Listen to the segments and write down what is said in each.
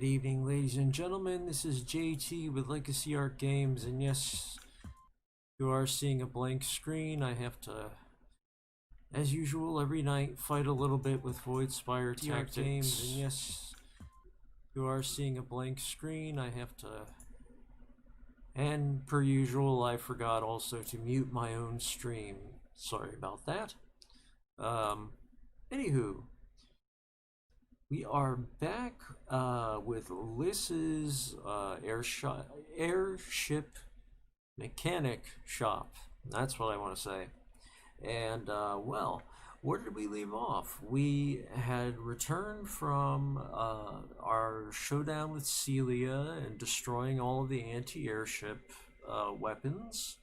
Good evening, ladies and gentlemen. This is JT with Legacy Art Games, and yes, you are seeing a blank screen. I have to, as usual, every night fight a little bit with Voidspire tactics. Games, and yes, you are seeing a blank screen. I have to, and per usual, I forgot also to mute my own stream. Sorry about that. Anywho. We are back with Liss's Airship mechanic shop. That's what I want to say. And, well, where did we leave off? We had returned from our showdown with Celia and destroying all of the anti-airship weapons.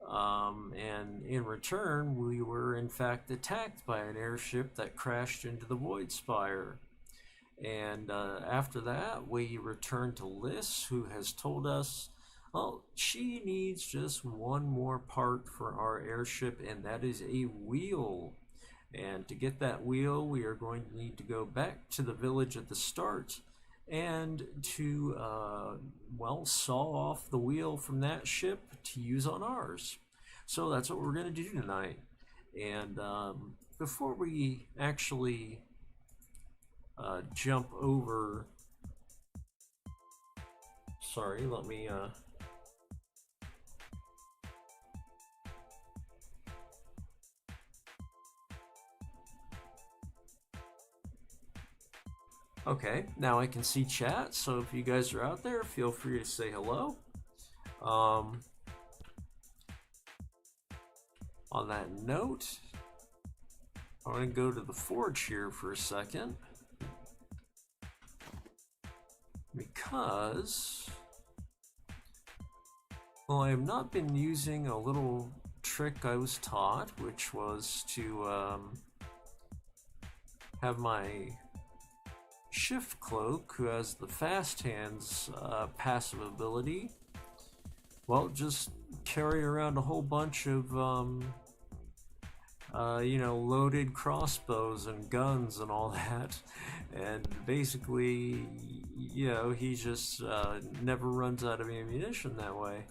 And in return, we were in fact attacked by an airship that crashed into the Voidspire. And after that, we return to Liss, who has told us, well, she needs just one more part for our airship, and that is a wheel. And to get that wheel, we are going to need to go back to the village at the start and to, well, saw off the wheel from that ship to use on ours. So that's what we're going to do tonight. And before we actually jump over, sorry, let me okay, now I can see chat, so if you guys are out there, feel free to say hello. On that note, I'm going to go to the forge here for a second, because, well, I have not been using a little trick I was taught, which was to have my shift cloak, who has the fast hands passive ability, well, just carry around a whole bunch of you know, loaded crossbows and guns and all that, and basically, you know, he just never runs out of ammunition that way.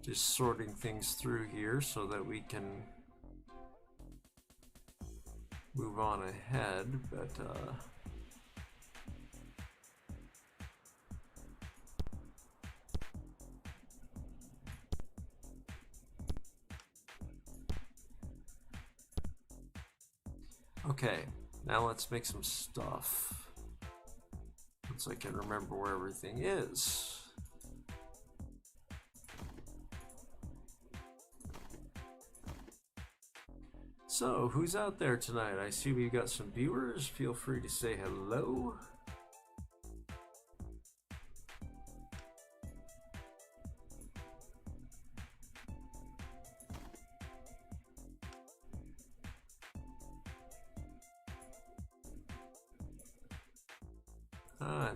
Just sorting things through here so that we can move on ahead, but okay, now let's make some stuff once I can remember where everything is. So, who's out there tonight? I see we've got some viewers. Feel free to say hello.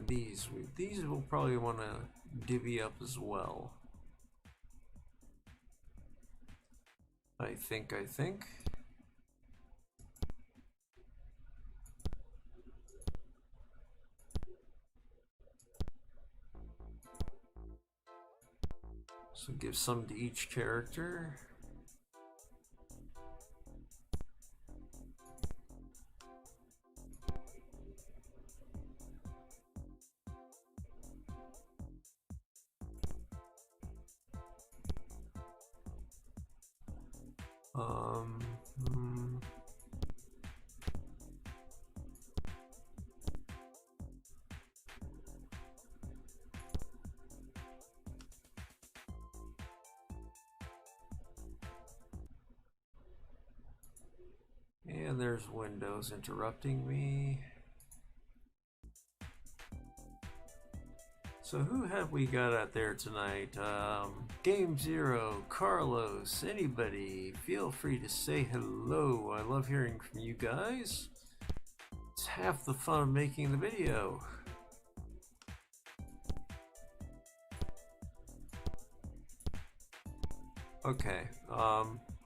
These we'll probably want to divvy up as well. I think. So give some to each character. And there's Windows interrupting me. So who have we got out there tonight? Game Zero, Carlos, anybody, feel free to say hello. I love hearing from you guys. It's half the fun of making the video. Okay,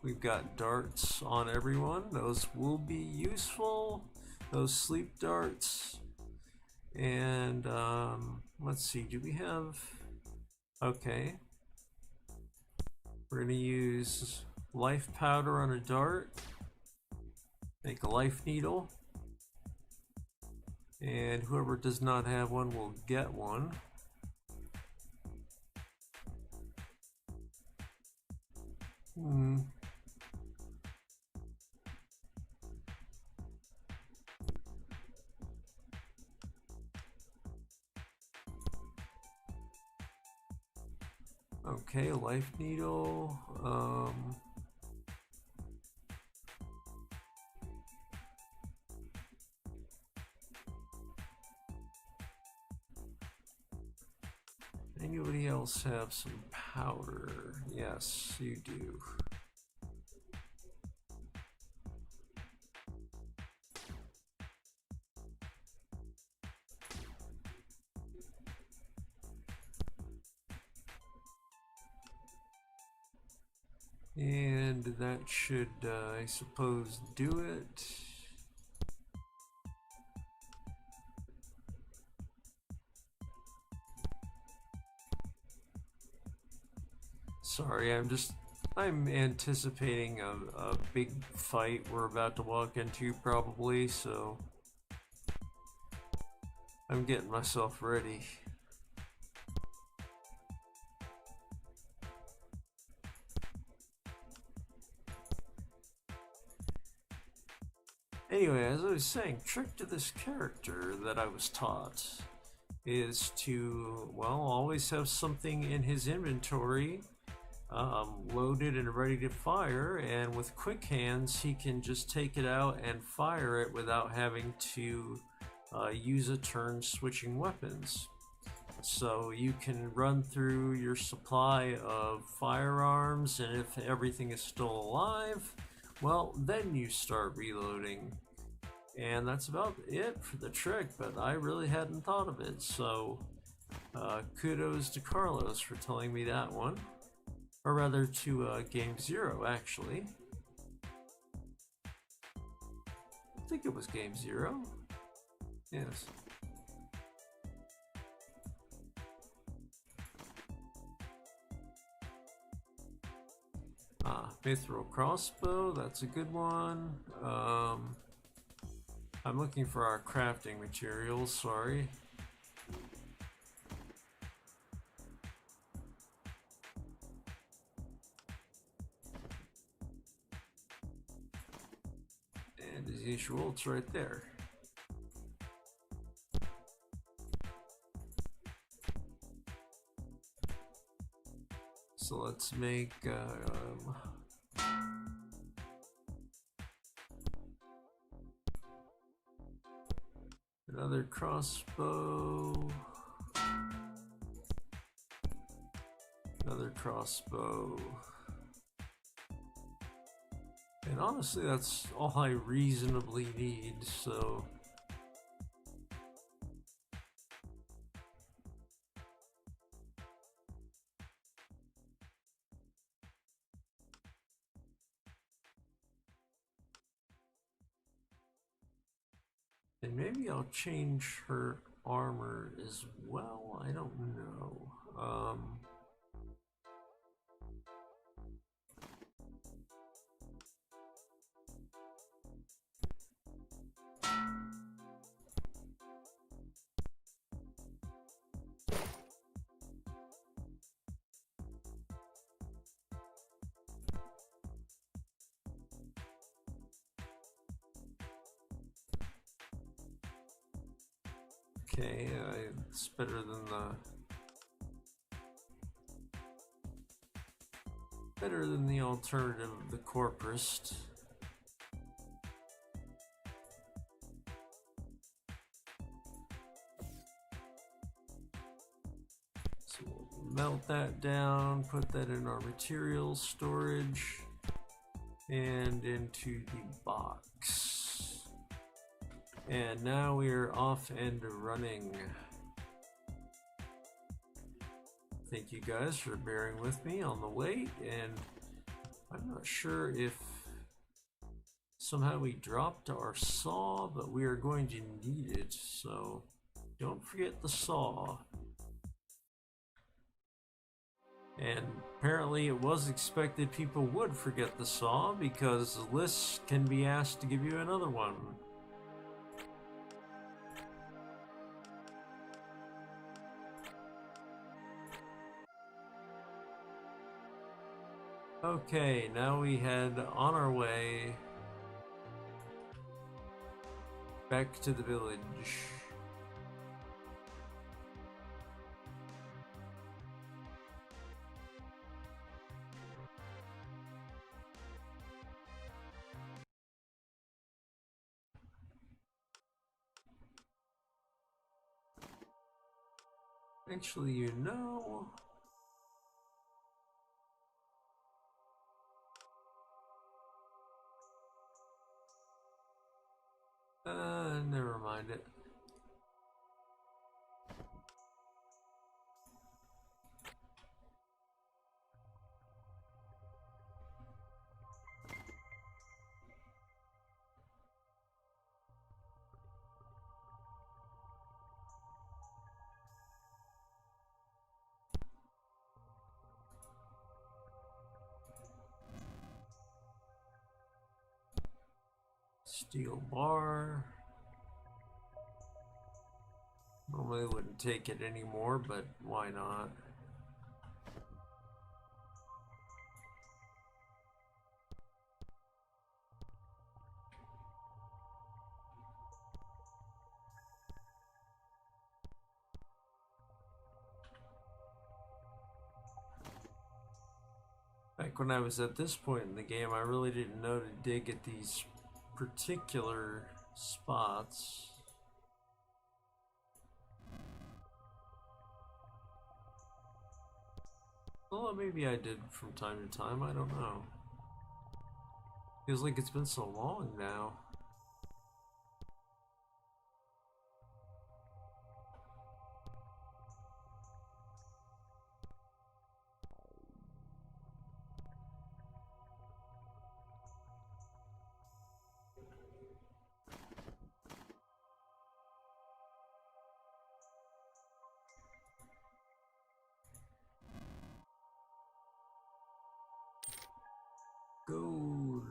we've got darts on everyone. Those will be useful. Those sleep darts. And let's see, do we have... Okay. We're gonna use life powder on a dart. Make a life needle. And whoever does not have one will get one. Okay, a life needle. Anybody else have some powder? Yes, you do. And that should, I suppose, do it. Sorry, I'm anticipating a big fight we're about to walk into probably, so I'm getting myself ready. Anyway, as I was saying, trick to this character that I was taught is to, well, always have something in his inventory loaded and ready to fire, and with quick hands he can just take it out and fire it without having to use a turn switching weapons. So you can run through your supply of firearms, and if everything is still alive, well, then you start reloading. And that's about it for the trick, but I really hadn't thought of it, so kudos to Carlos for telling me that one. Or rather to Game Zero, actually. I think it was Game Zero. Yes. Mithril crossbow, that's a good one. I'm looking for our crafting materials, sorry. And as usual, it's right there. So let's make another crossbow. Another crossbow. And honestly, that's all I reasonably need, so... And maybe I'll change her armor as well, I don't know. Okay, it's better than the alternative of the Corprist. So we'll melt that down, put that in our materials storage, and into the box. And now we are off and running. Thank you guys for bearing with me on the wait, and I'm not sure if somehow we dropped our saw, but we are going to need it, so don't forget the saw. And apparently it was expected people would forget the saw because Liss can be asked to give you another one. Okay, now we head on our way back to the village. Actually, you know... never mind it. Steel bar. Normally wouldn't take it anymore, but why not? Back when I was at this point in the game, I really didn't know to dig at these particular spots. Well, maybe I did from time to time, I don't know. Feels like it's been so long now. Gold.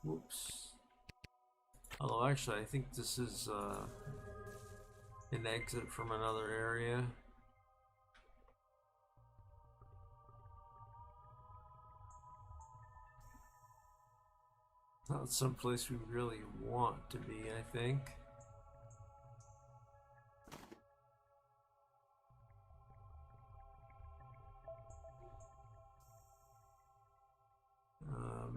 Whoops. Although actually I think this is an exit from another area. Not someplace we really want to be, I think.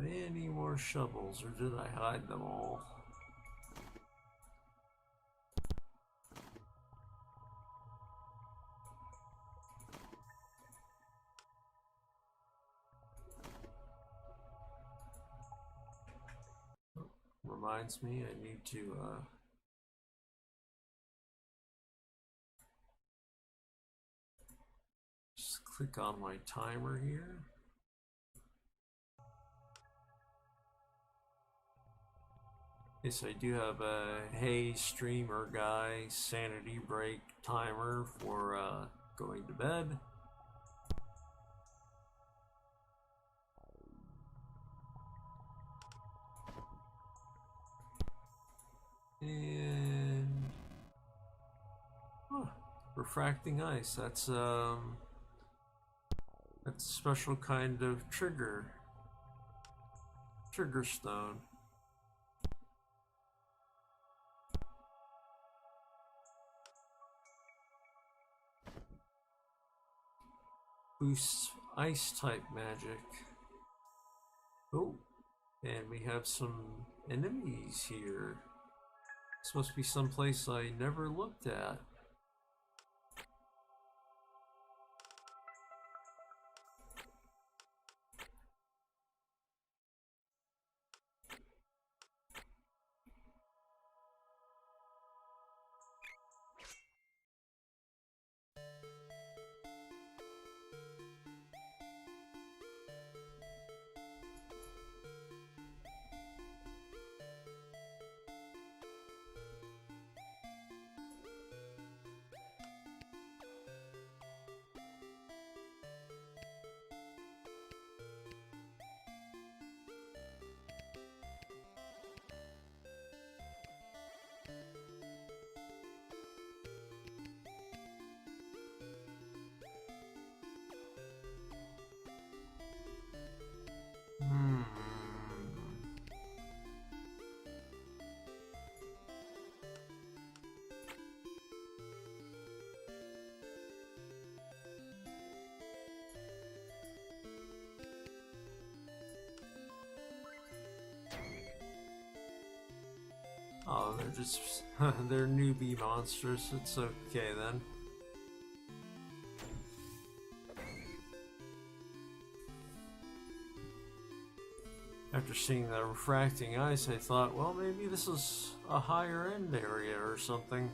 Any more shovels, or did I hide them all? Reminds me, I need to just click on my timer here. Yes, I do have a hey streamer guy sanity break timer for going to bed. And refracting ice. That's a special kind of trigger stone. boosts ice type magic. Oh, and we have some enemies here. This must be someplace I never looked at. Hmm. Oh, they're just they're newbie monsters. It's okay then. After seeing the refracting ice, I thought, well, maybe this is a higher end area or something.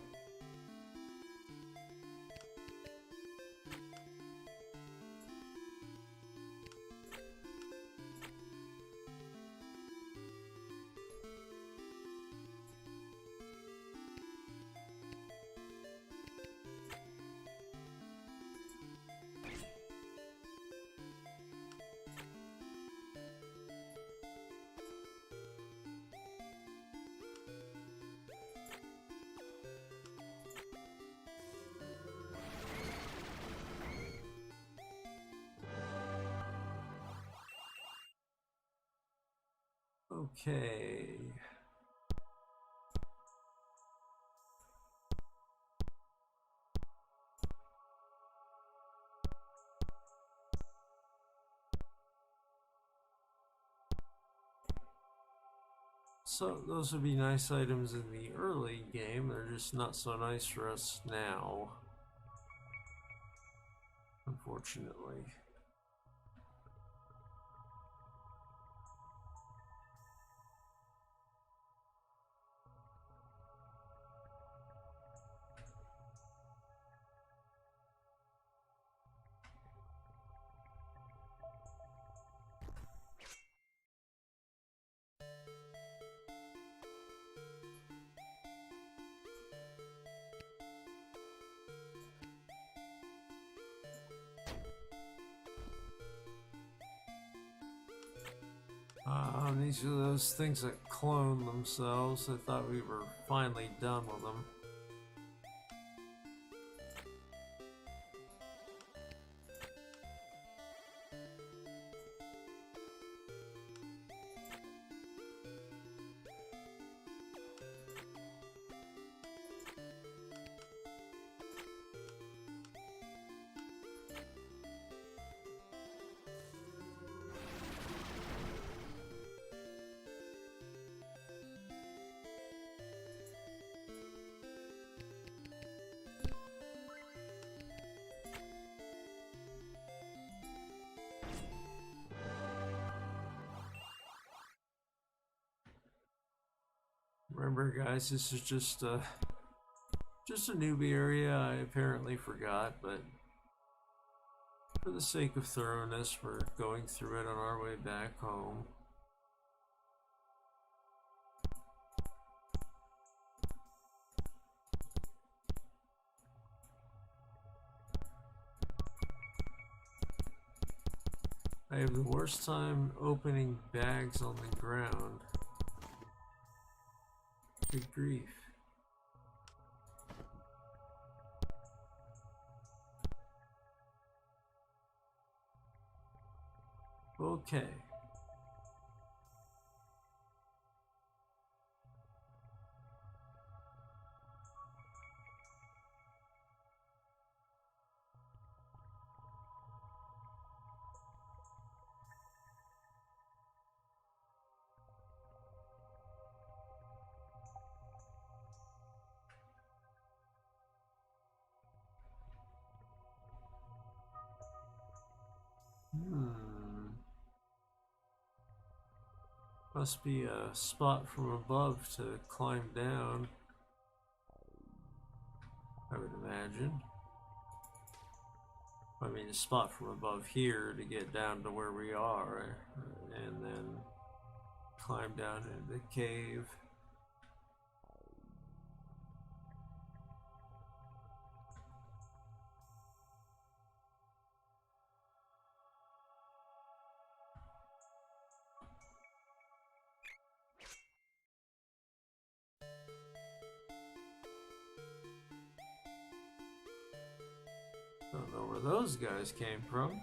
Okay. So those would be nice items in the early game. They're just not so nice for us now, unfortunately. These are those things that clone themselves. I thought we were finally done with them. Remember, guys, this is just a newbie area. I apparently forgot, but for the sake of thoroughness, we're going through it on our way back home. I have the worst time opening bags on the ground. Good grief. Okay. Must be a spot from above to climb down, I would imagine. I mean, a spot from above here to get down to where we are, and then climb down into the cave. Don't know where those guys came from.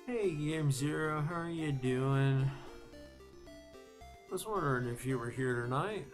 Hey, Game Zero, how are you doing? Was wondering if you were here tonight.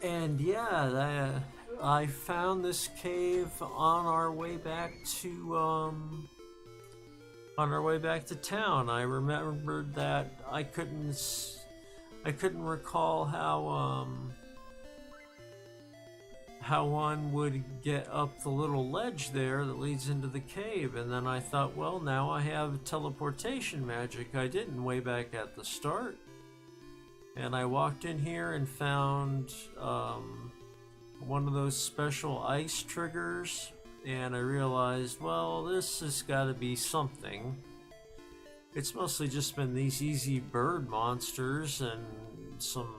And yeah, I found this cave on our way back to town. I remembered that I couldn't recall how one would get up the little ledge there that leads into the cave, and then I thought, well, now I have teleportation magic I didn't way back at the start. And I walked in here and found one of those special ice triggers and I realized, well, this has got to be something. It's mostly just been these easy bird monsters and some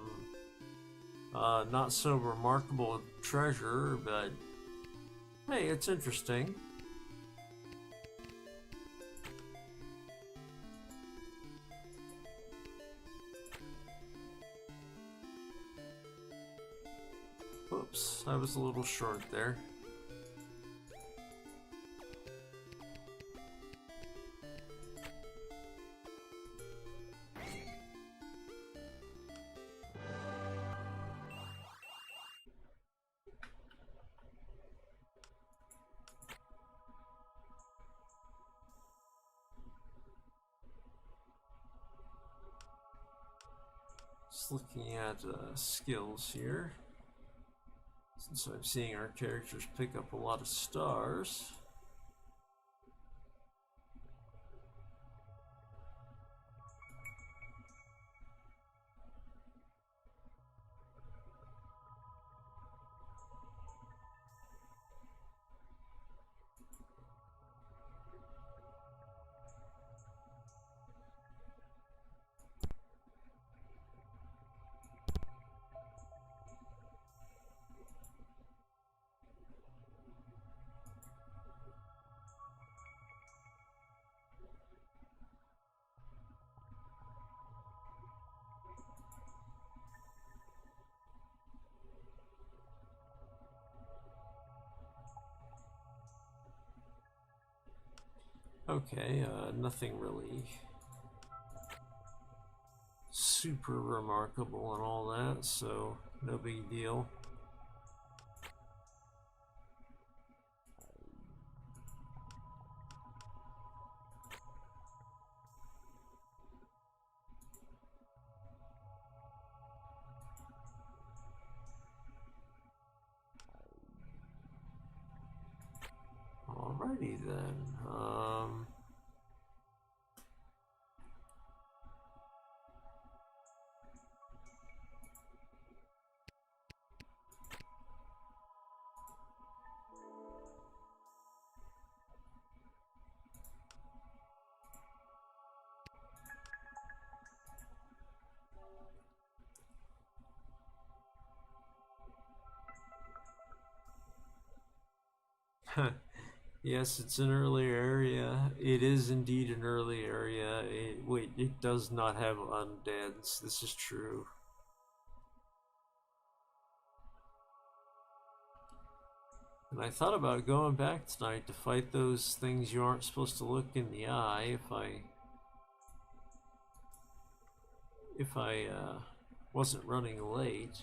not so remarkable treasure, but hey, it's interesting. Oops, I was a little short there. Just looking at skills here. Since I'm seeing our characters pick up a lot of stars. Okay, nothing really super remarkable and all that, so no big deal. Alrighty then. Yes, it's an early area. It is indeed an early area. Wait, it does not have undeads. This is true. And I thought about going back tonight to fight those things you aren't supposed to look in the eye if I wasn't running late.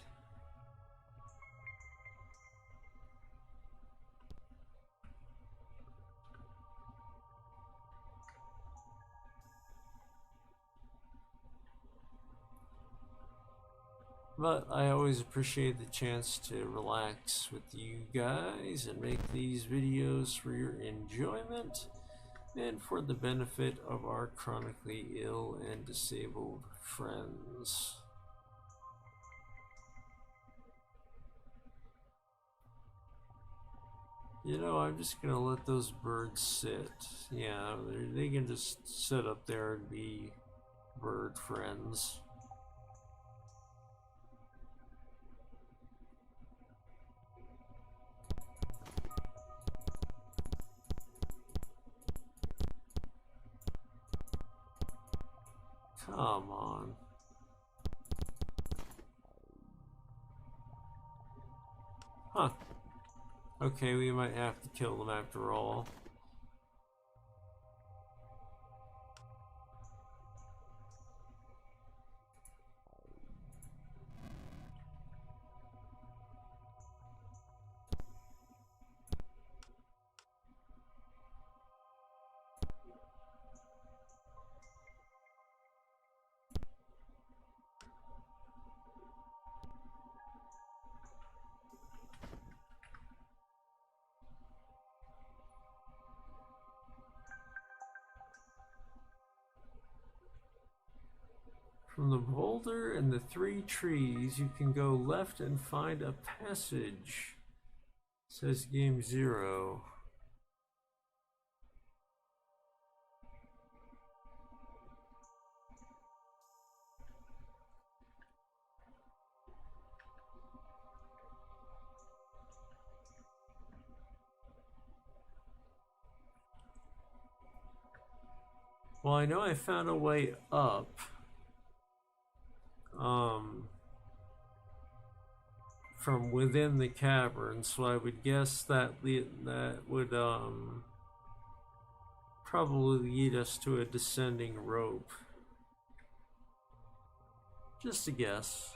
But I always appreciate the chance to relax with you guys and make these videos for your enjoyment and for the benefit of our chronically ill and disabled friends. You know, I'm just gonna let those birds sit. Yeah, they can just sit up there and be bird friends. Come on. Huh. Okay, we might have to kill them after all. From the boulder and the 3 trees, you can go left and find a passage. Says game 0. Well, I know I found a way up. From within the cavern, so I would guess that that would probably lead us to a descending rope. Just a guess.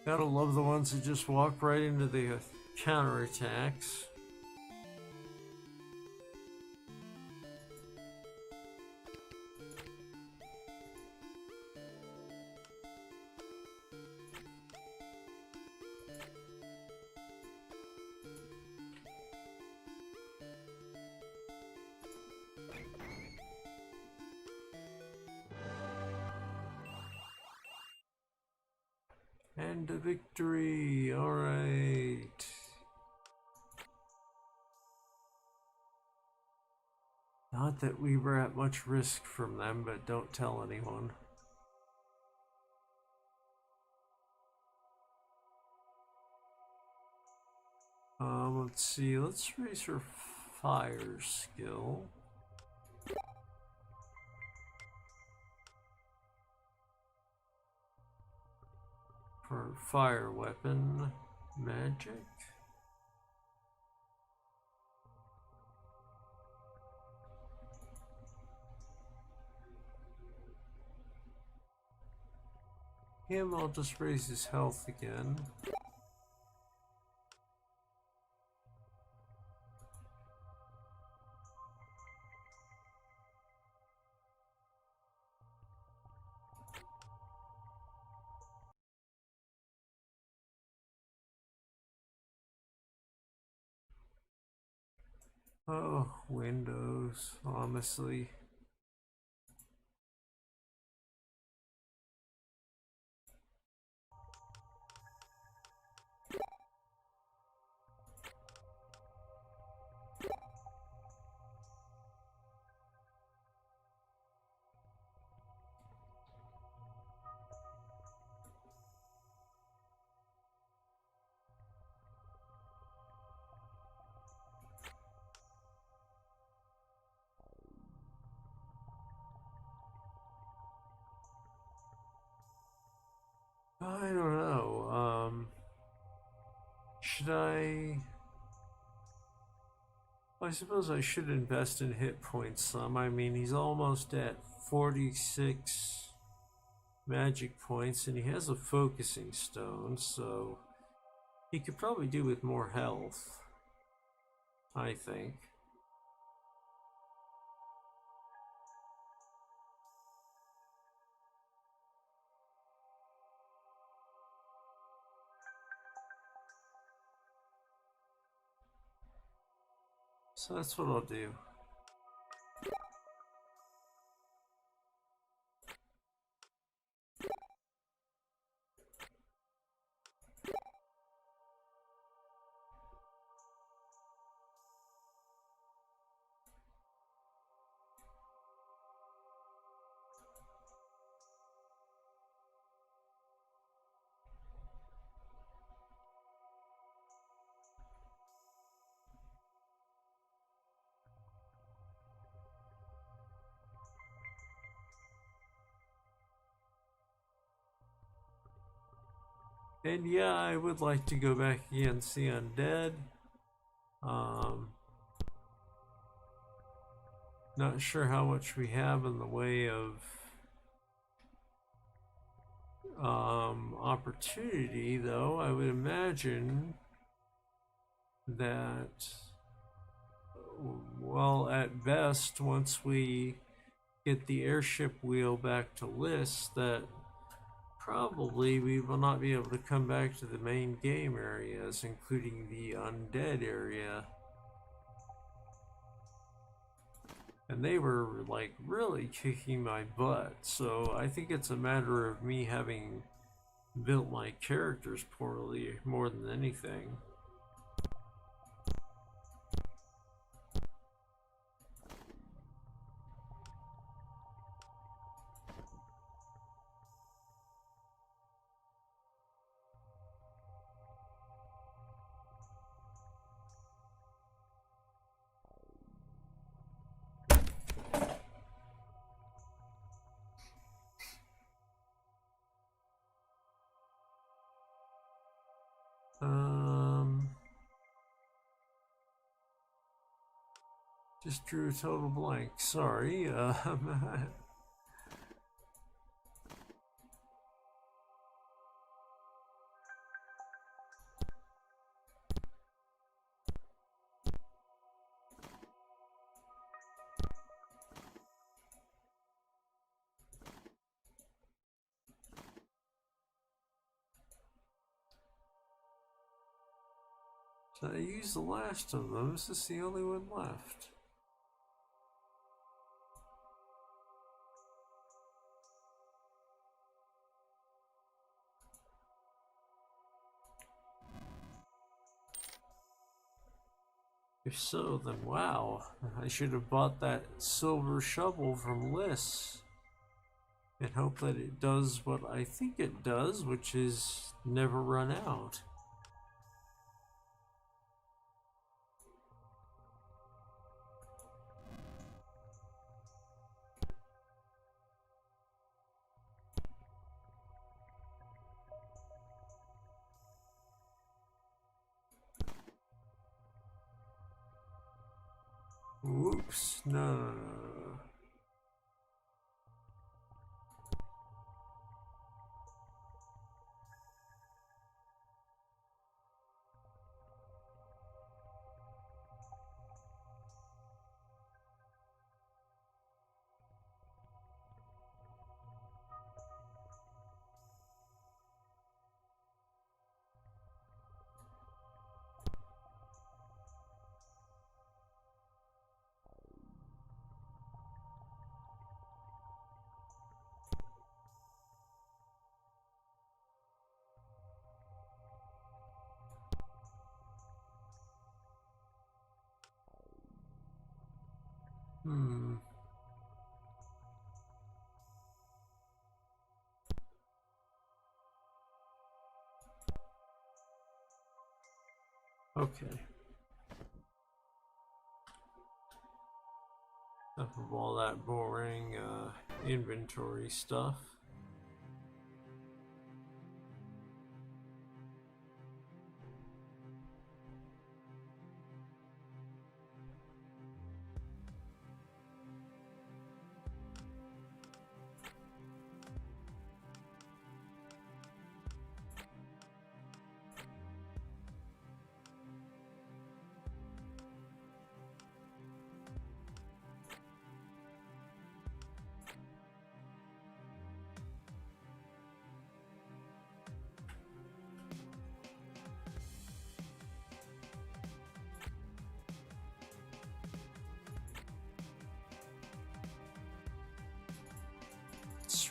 Gotta love the ones that just walk right into the counterattacks. And a victory, alright. Not that we were at much risk from them, but don't tell anyone. Let's see, let's raise her fire skill. For fire weapon, magic. Him, I'll just raise his health again. Oh, Windows, honestly. I don't know. Should I? I suppose I should invest in hit points some. I mean, he's almost at 46 magic points, and he has a focusing stone, so he could probably do with more health. I think. So that's what I'll do. And yeah, I would like to go back again and see Undead. Um, Not sure how much we have in the way of opportunity, though. I would imagine that, well, at best, once we get the airship wheel back to Liss, that probably we will not be able to come back to the main game areas, including the undead area. And they were like really kicking my butt, so I think it's a matter of me having built my characters poorly more than anything. Just drew a total blank. Sorry. So I used the last of them. This is the only one left. If so, then wow. I should have bought that silver shovel from Liss and hope that it does what I think it does, which is never run out. Whoops. No. Okay. Enough of all that boring inventory stuff.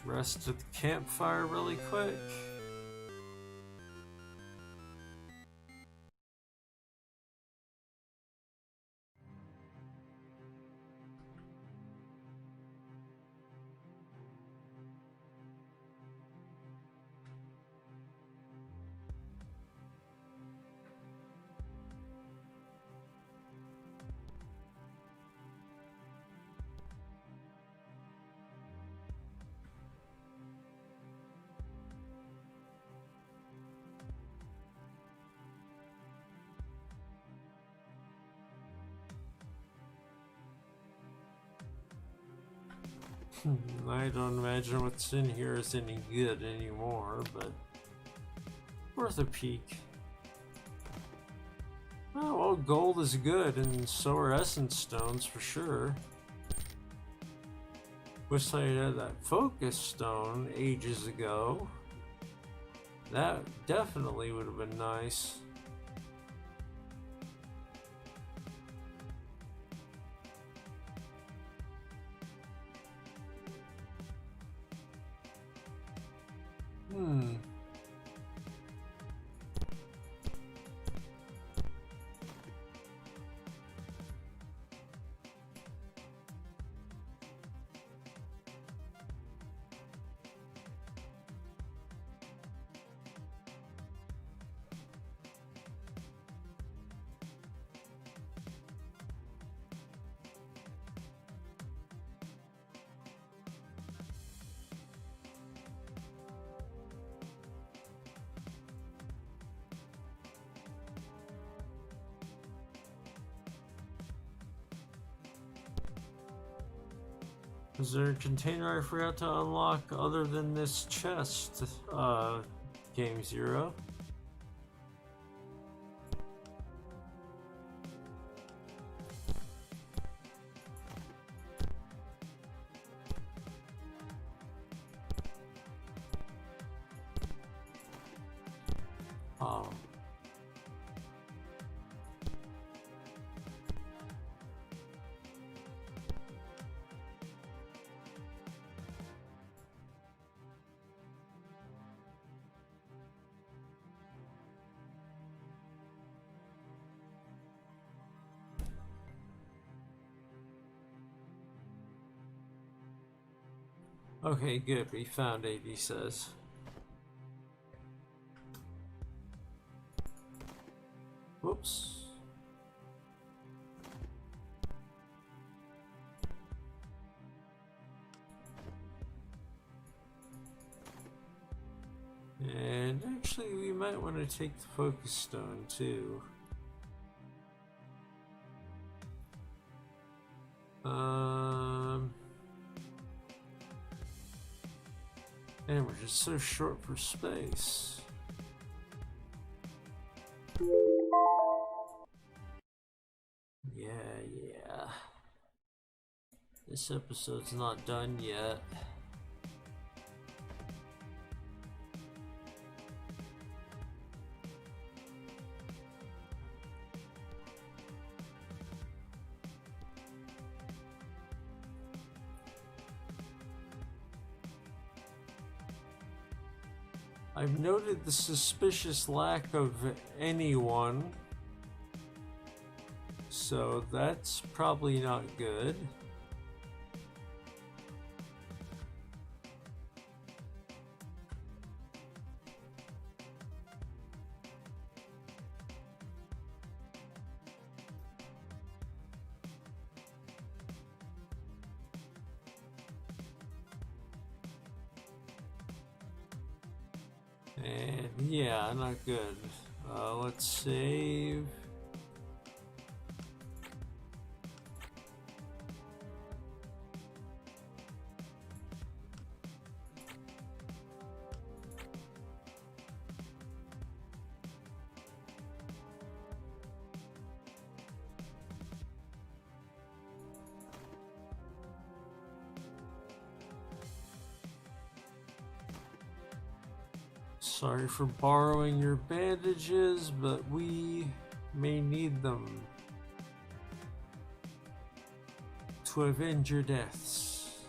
rest at the campfire really quick. I don't imagine what's in here is any good anymore, but worth a peek. Oh, well, gold is good, and so are essence stones for sure. Wish I had that focus stone ages ago. That definitely would have been nice. Is there a container I forgot to unlock other than this chest, Game Zero? Oh. Okay, good. We found it, he says. Whoops. And actually, we might want to take the focus stone too. And we're just so short for space. Yeah. This episode's not done yet. I've noted the suspicious lack of anyone, so that's probably not good. And yeah, not good. Let's save. Sorry for borrowing your bandages, but we may need them to avenge your deaths.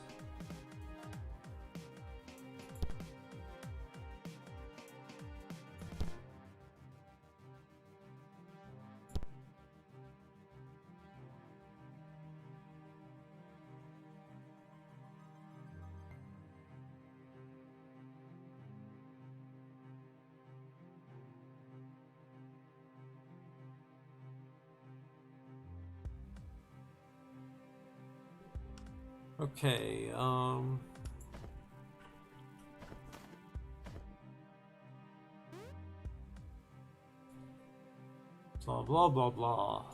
Okay, blah blah blah blah.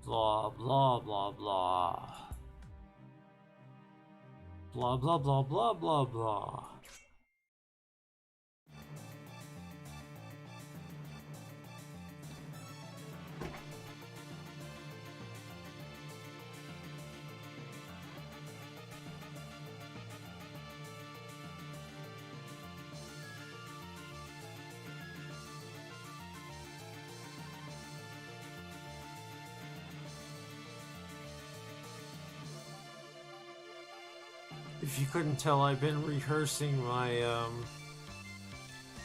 Blah blah blah blah. Blah blah blah blah blah blah. If you couldn't tell, I've been rehearsing my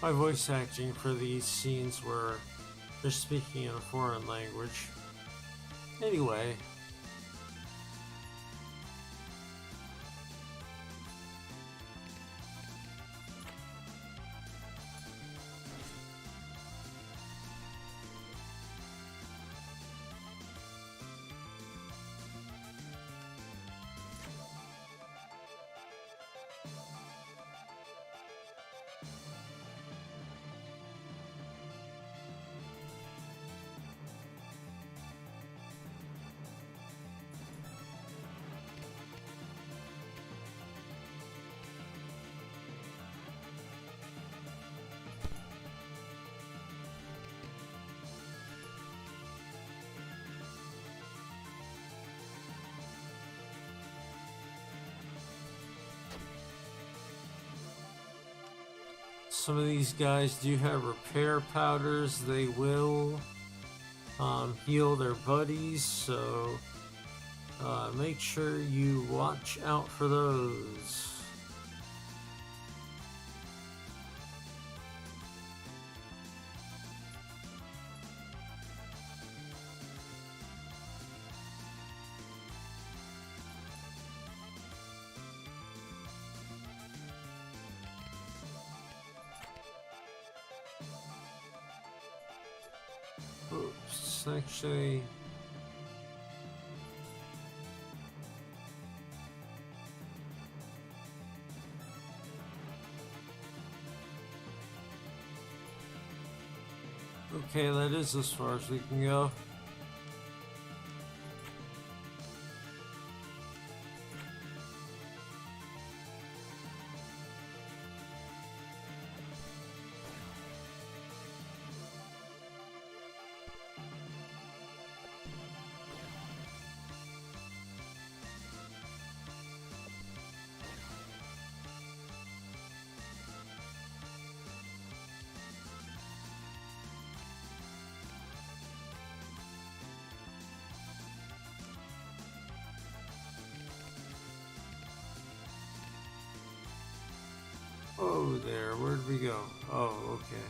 voice acting for these scenes where they're speaking in a foreign language. Anyway. Some of these guys do have repair powders. They will heal their buddies, so make sure you watch out for those. Oops, actually... Okay, that is as far as we can go. Oh, there. Where'd we go? Oh, okay.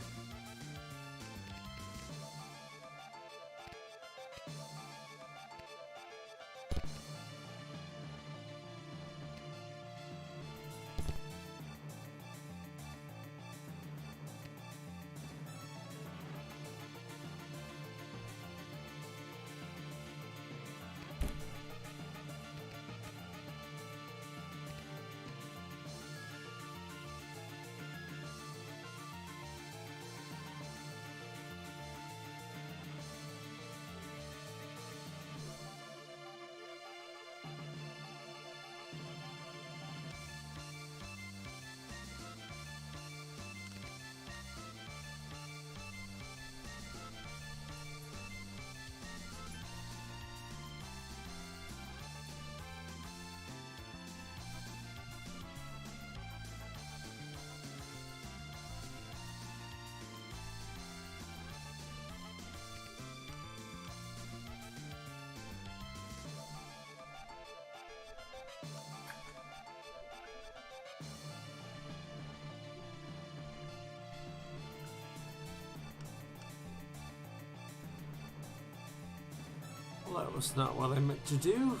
Well, that was not what I meant to do.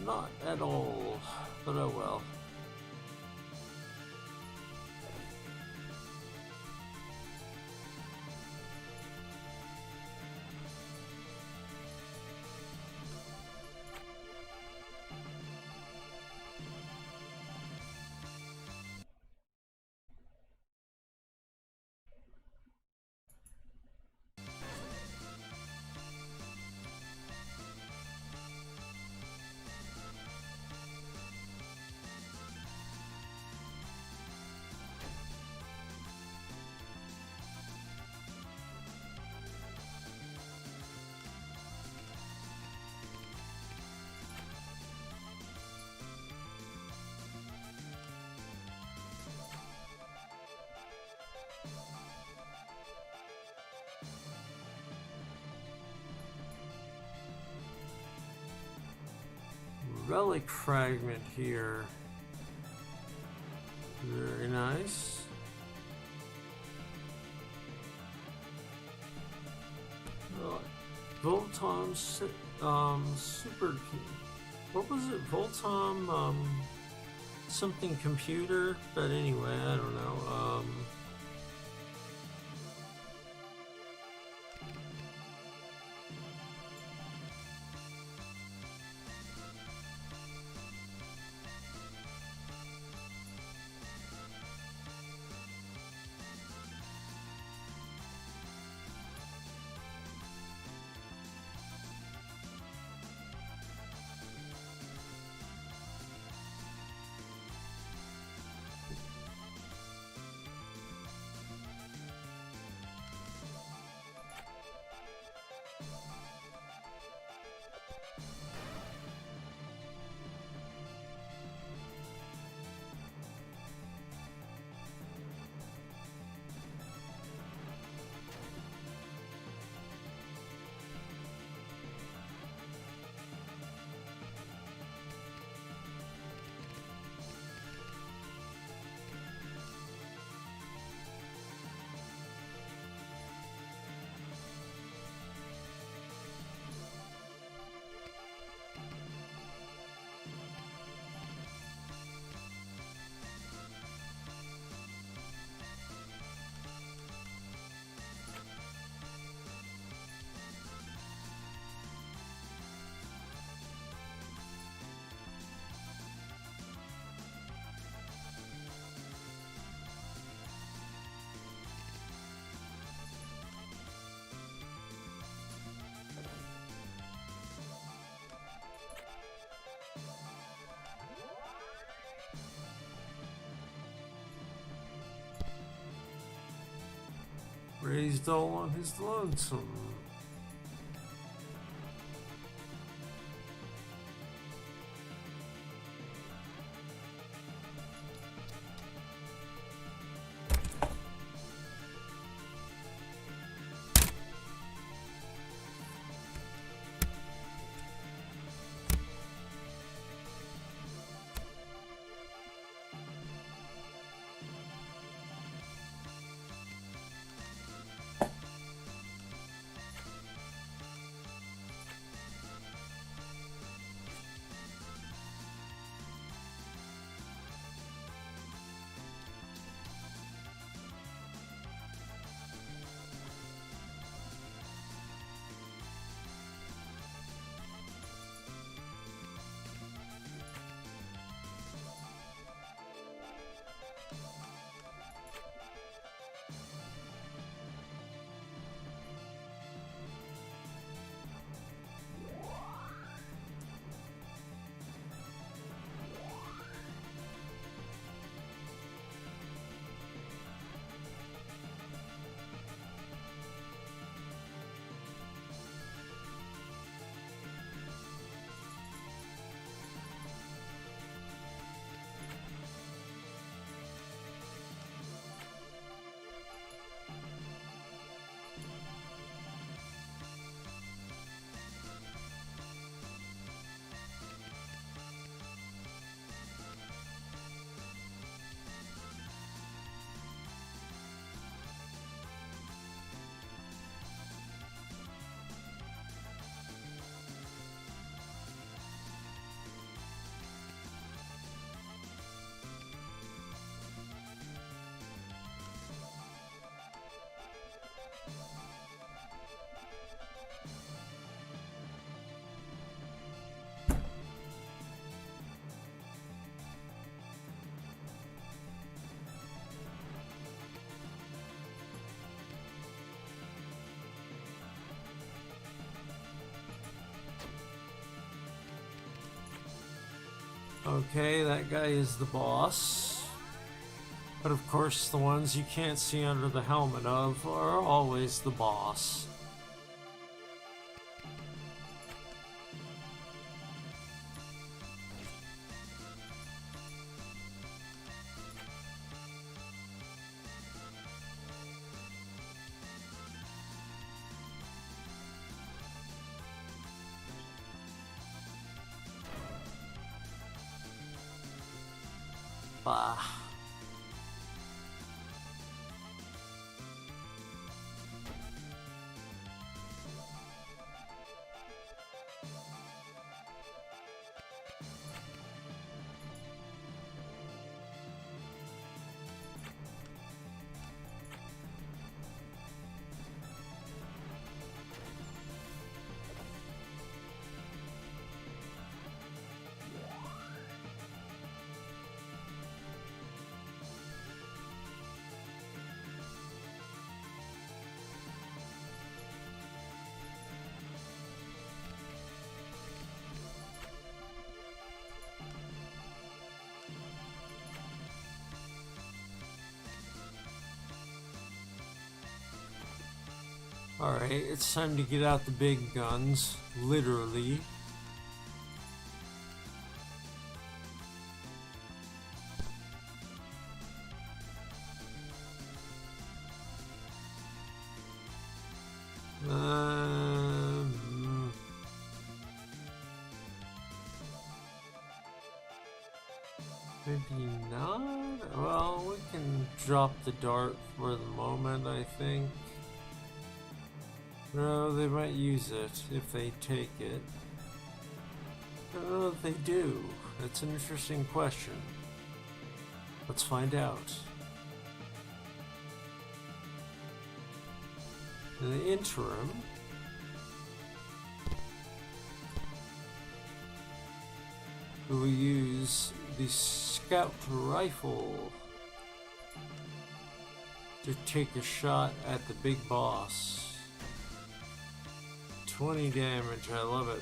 Not at all, but oh well. relic fragment here. Very nice. Voltom super. What was it? Voltom something computer. But anyway, I don't know. Raised all on his lonesome. Okay, that guy is the boss. But of course, the ones you can't see under the helmet of are always the boss. Bah. Alright, it's time to get out the big guns, literally. Maybe not? Well, we can drop the dart for the moment, I think. No, they might use it if they take it. I don't know if they do. That's an interesting question. Let's find out. In the interim, we will use the scout rifle to take a shot at the big boss. 20 damage, I love it.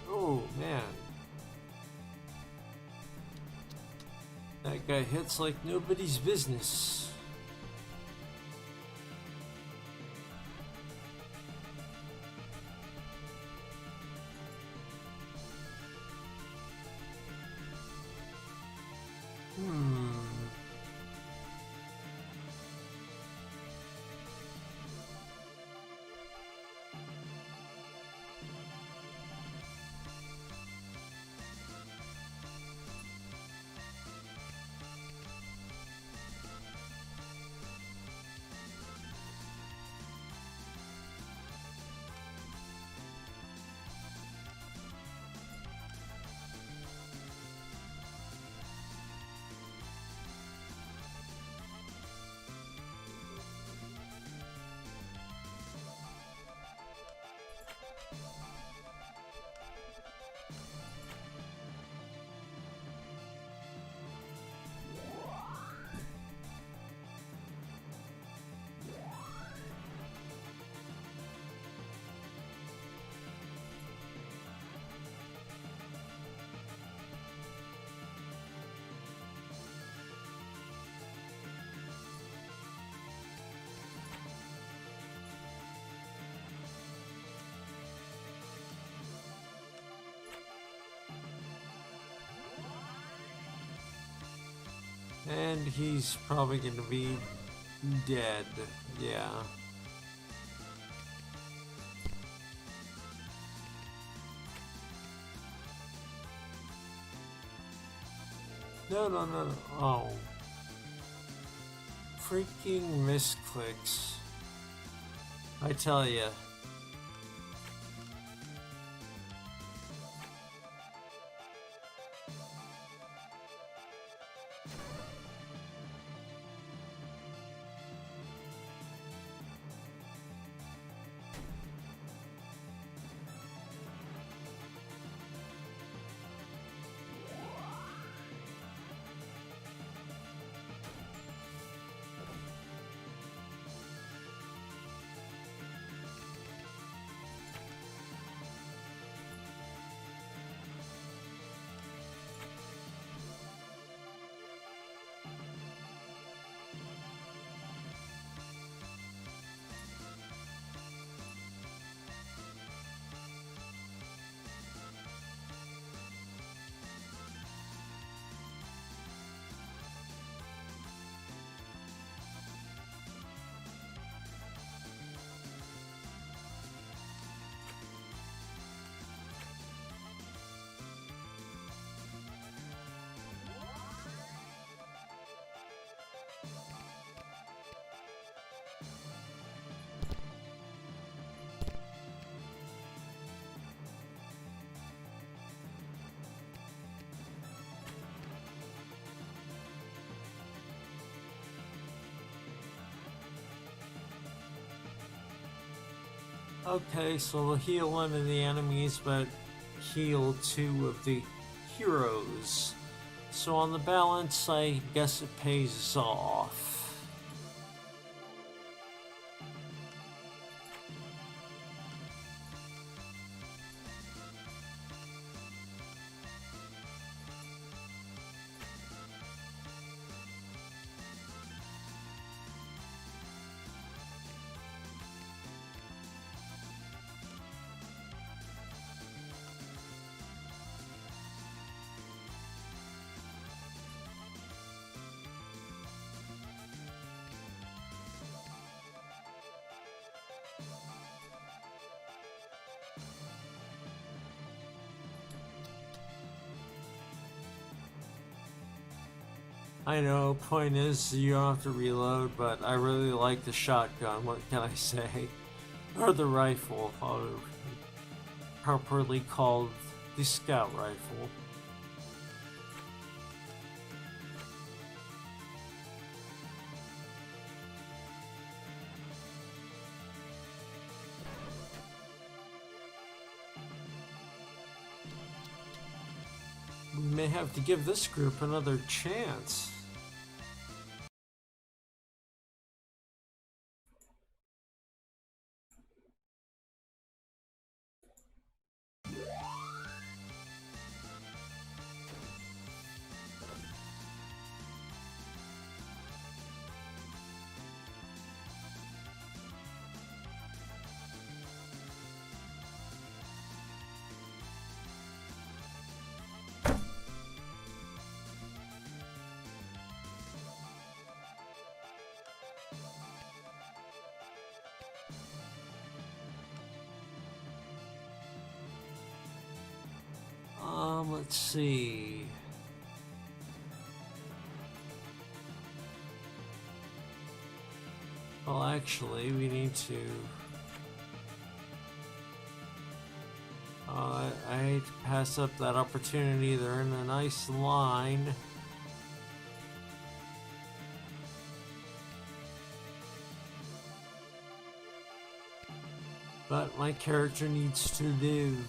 Oh, man. That guy hits like nobody's business. And he's probably gonna be dead, yeah. No, no, no, no. Oh. Freaking misclicks. I tell ya. Okay, so we'll heal one of the enemies, but heal two of the heroes. So on the balance, I guess it pays off. I know, point is, you don't have to reload, but I really like the shotgun, what can I say? Or the rifle, properly called the scout rifle. We may have to give this group another chance. Let's see. Well, actually, we need to... I hate to pass up that opportunity. They're in a nice line. But my character needs to live.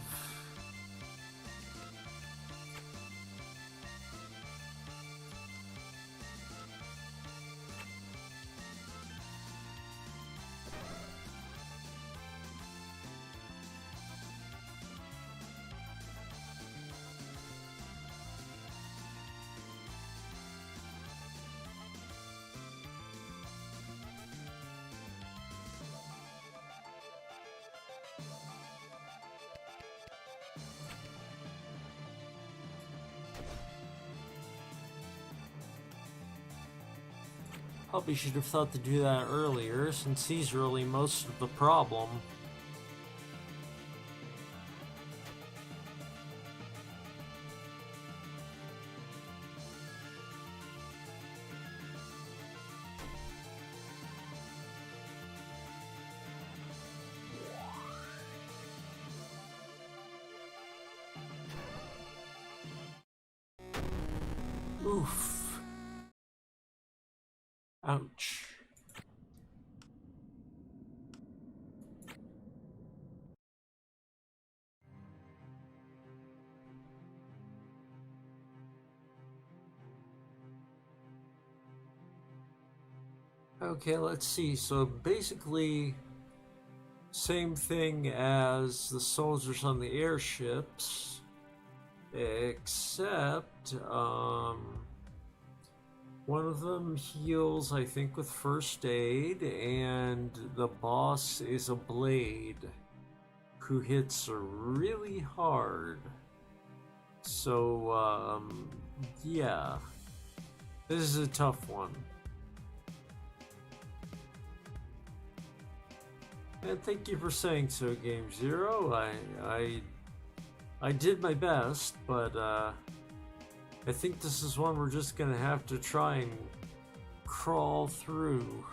Probably should have thought to do that earlier, since he's really most of the problem. Oof. Ouch. Okay, let's see. So basically, same thing as the soldiers on the airships, except one of them heals, I think, with first aid, and the boss is a blade who hits really hard. So, yeah, this is a tough one. And thank you for saying so, Game Zero. I did my best, but I think this is one we're just gonna have to try and crawl through.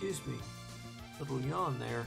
Excuse me. Little yawn there.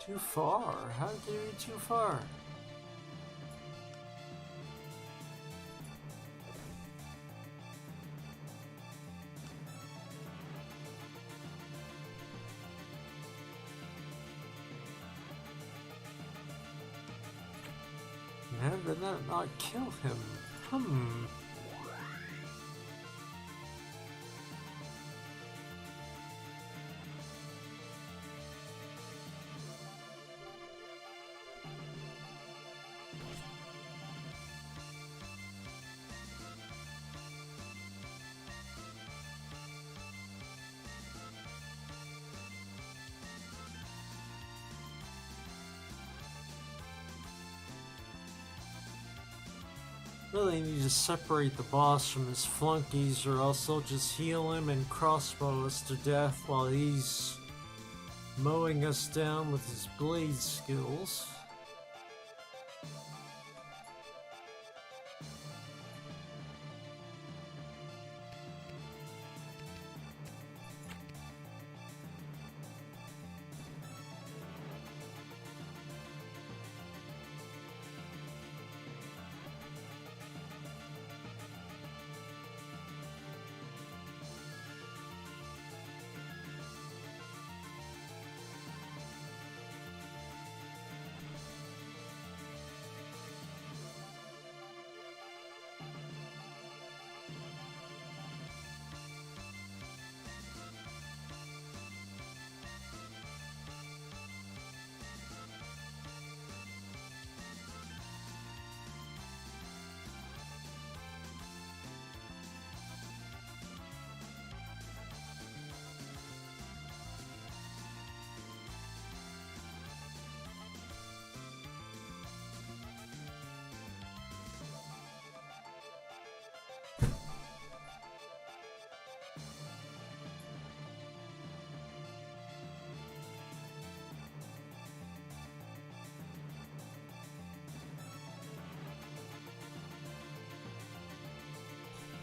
Too far? How did you be too far? How did that not kill him? Really need to separate the boss from his flunkies, or else they'll just heal him and crossbow us to death while he's mowing us down with his blade skills.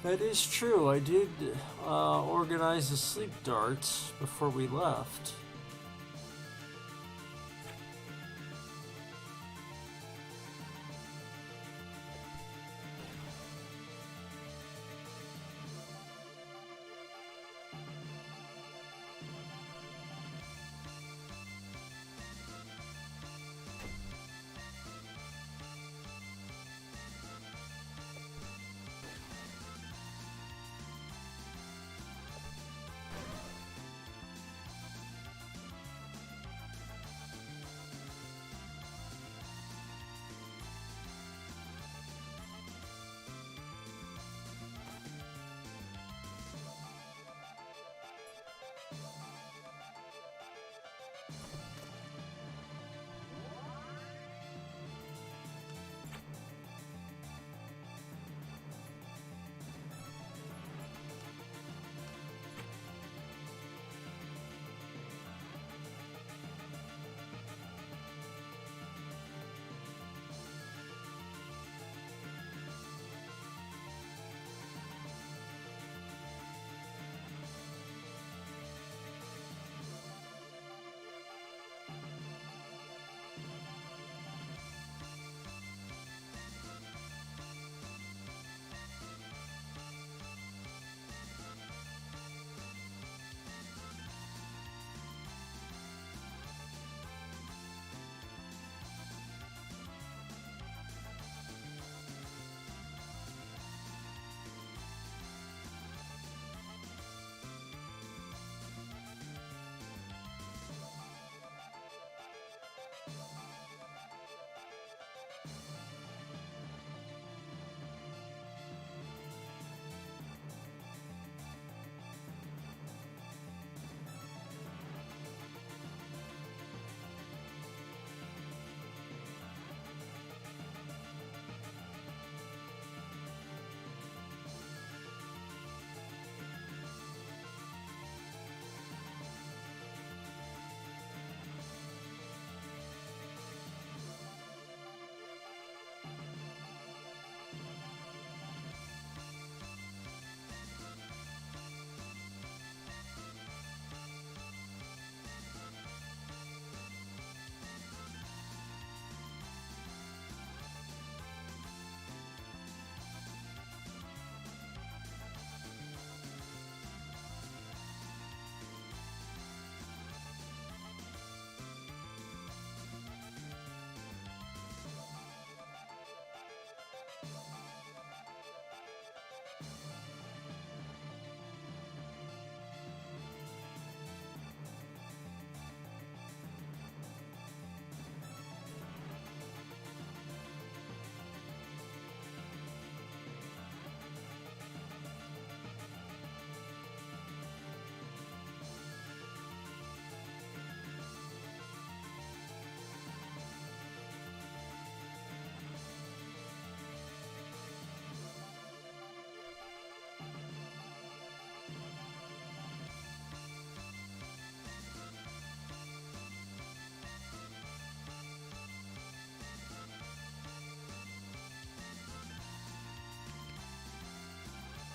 That is true. I did organize the sleep darts before we left.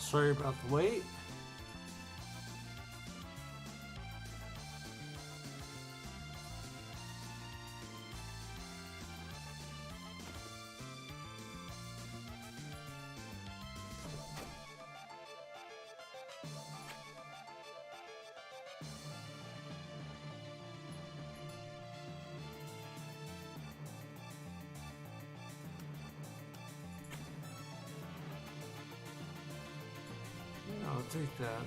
Sorry about the wait. Yeah, I'll take that.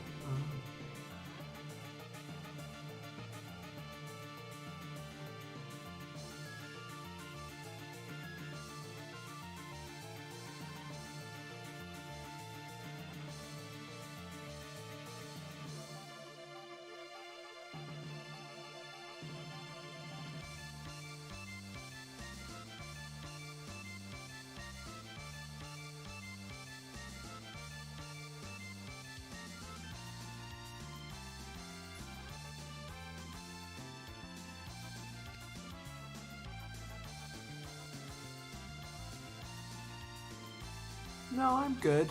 No, I'm good.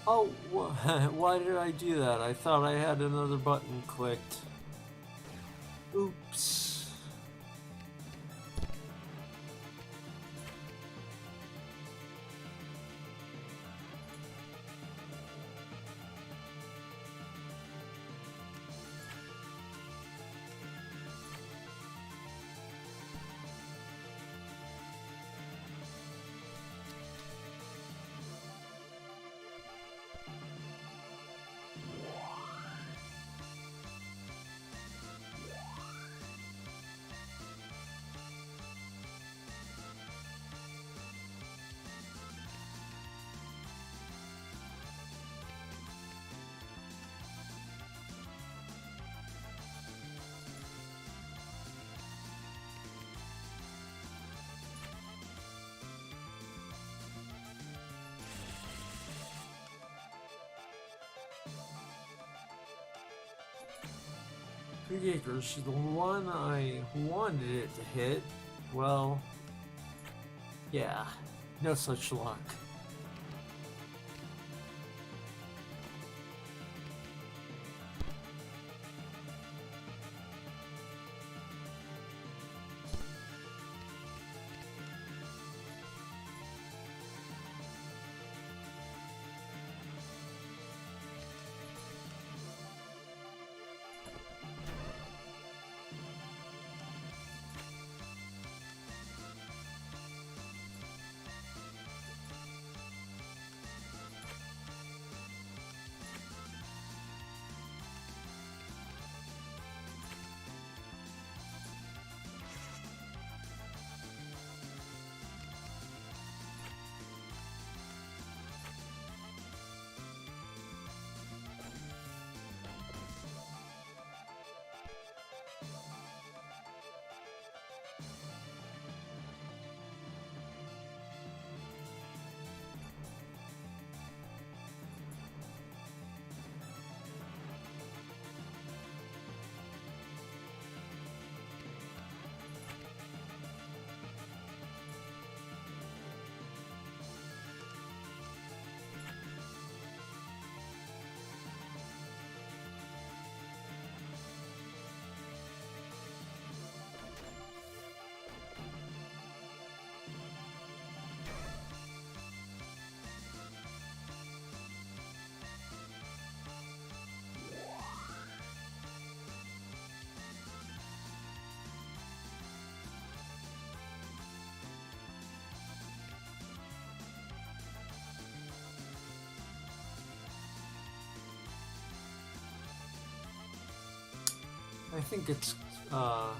Oh, why did I do that? I thought I had another button clicked. Oops. Acres, the one I wanted it to hit, well, yeah, no such luck. I think it's, well,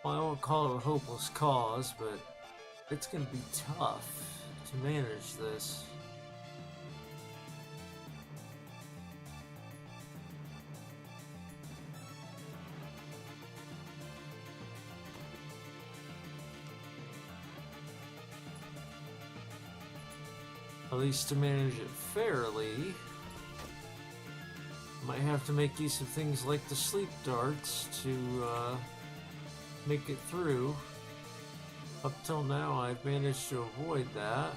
I won't call it a hopeless cause, but it's going to be tough to manage this. At least to manage it fairly. Might have to make use of things like the sleep darts to make it through. Up till now, I've managed to avoid that.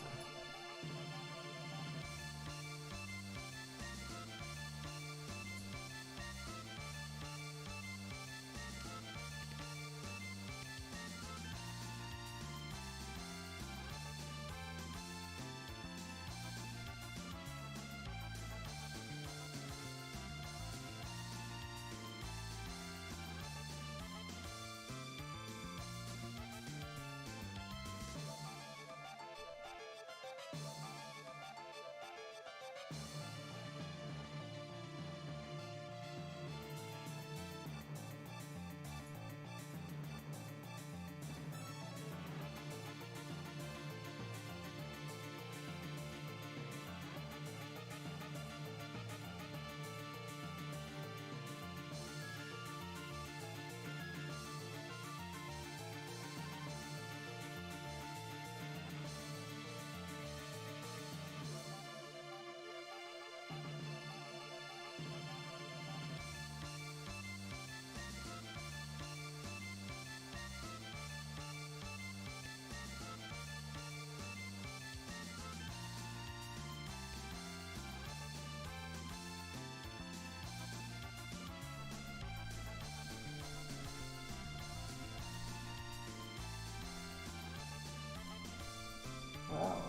Wow.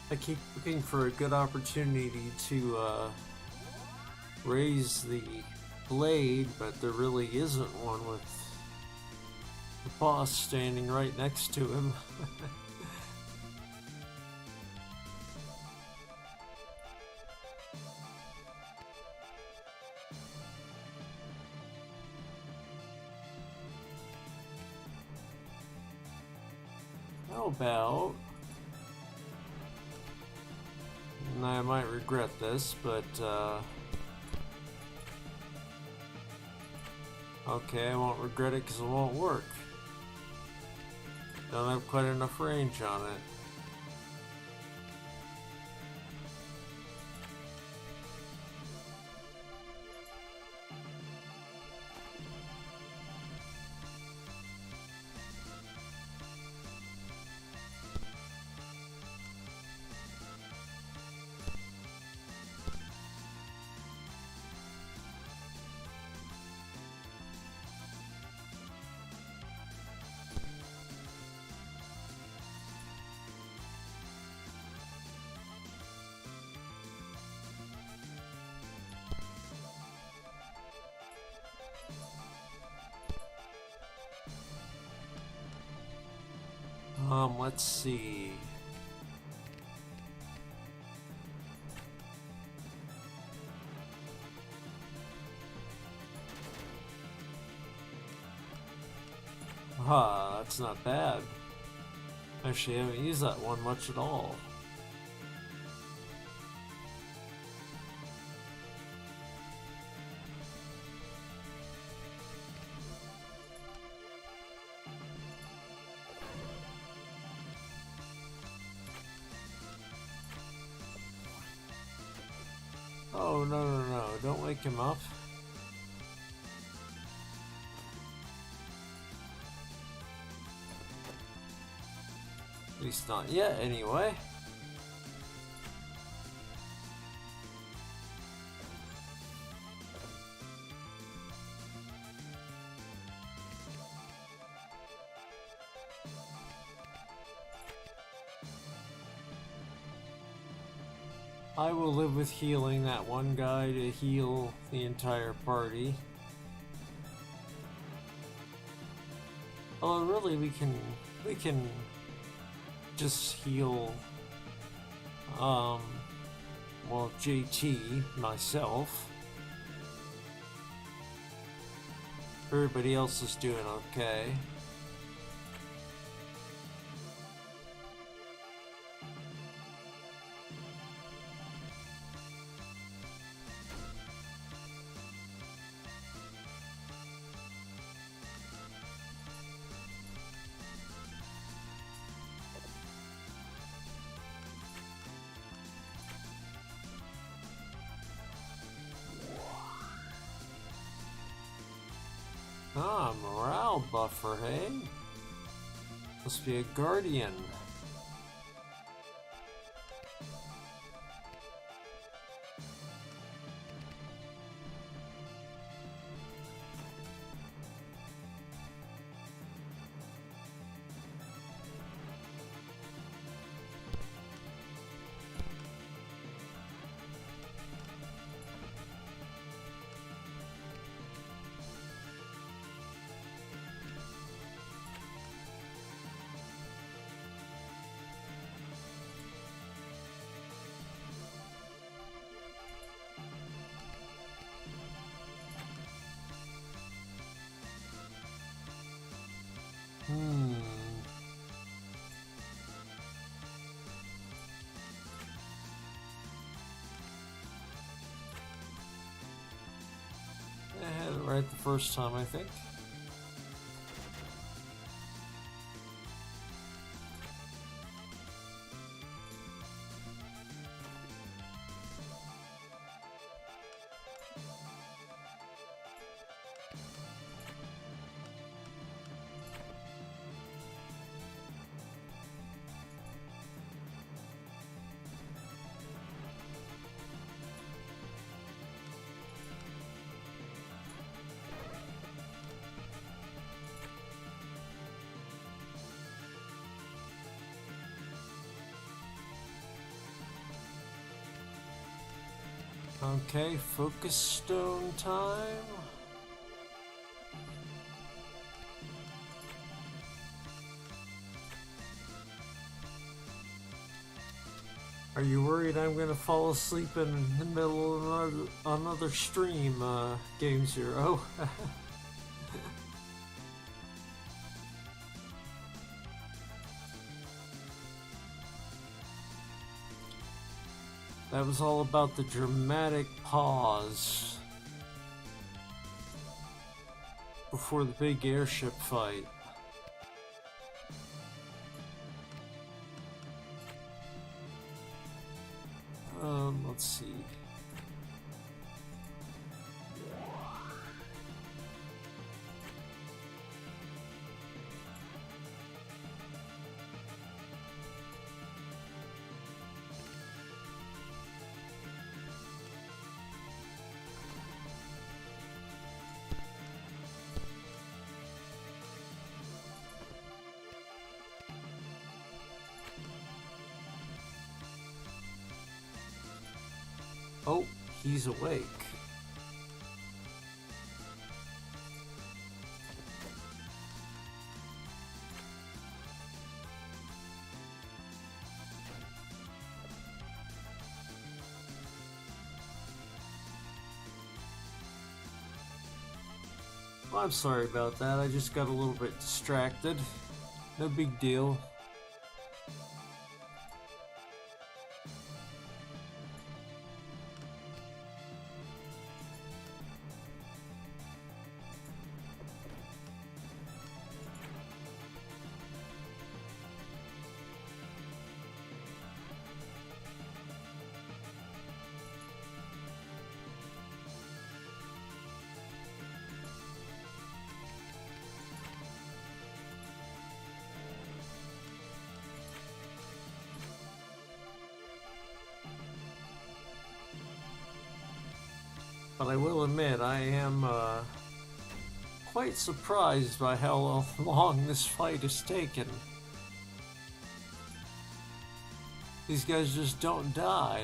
I keep looking for a good opportunity to raise the blade, but there really isn't one with the boss standing right next to him. How about... And I might regret this, but okay, I won't regret it because it won't work. Don't have quite enough range on it. Let's see. Ah, that's not bad. Actually, I haven't used that one much at all. Oh, no, don't wake him up. At least not yet, anyway. I will live with healing that one guy to heal the entire party. Although really we can just heal well, JT, myself. Everybody else is doing okay. Ah, morale buffer, hey? Must be a guardian. I had it right the first time, I think. Okay, focus stone time. Are you worried I'm gonna fall asleep in the middle of another stream, Game Zero? That was all about the dramatic pause before the big airship fight. Let's see. Oh, he's awake. Well, I'm sorry about that. I just got a little bit distracted. No big deal. But I will admit, I am quite surprised by how long this fight has taken. These guys just don't die.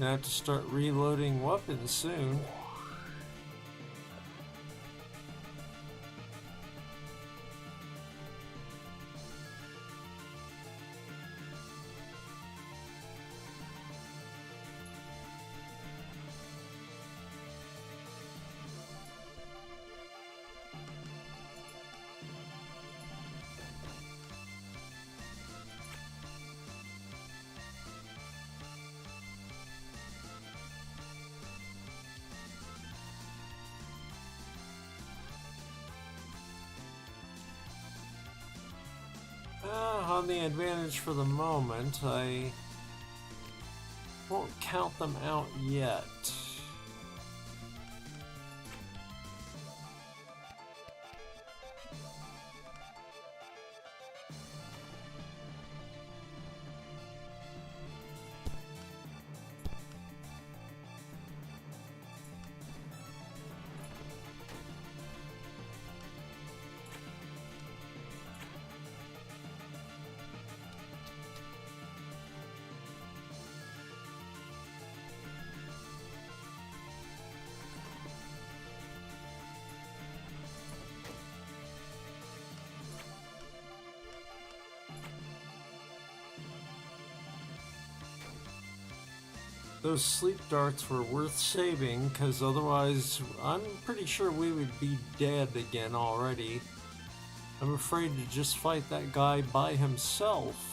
Gonna have to start reloading weapons soon. On the advantage for the moment, I won't count them out yet. Those sleep darts were worth saving, because otherwise I'm pretty sure we would be dead again already. I'm afraid to just fight that guy by himself.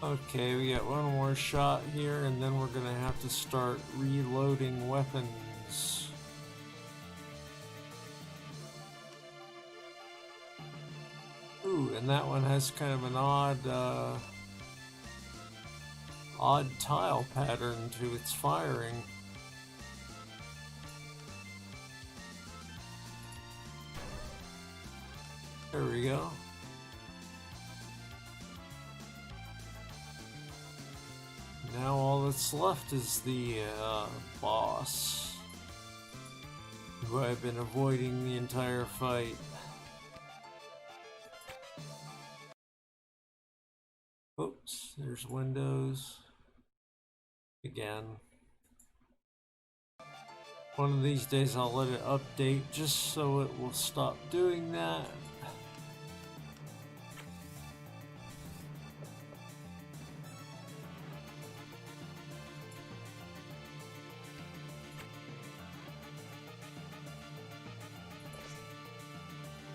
Okay, we got one more shot here, and then we're gonna have to start reloading weapons. Ooh, and that one has kind of an odd tile pattern to its firing. There we go. Now all that's left is the boss, who I've been avoiding the entire fight. Oops, there's windows. Again. One of these days I'll let it update just so it will stop doing that.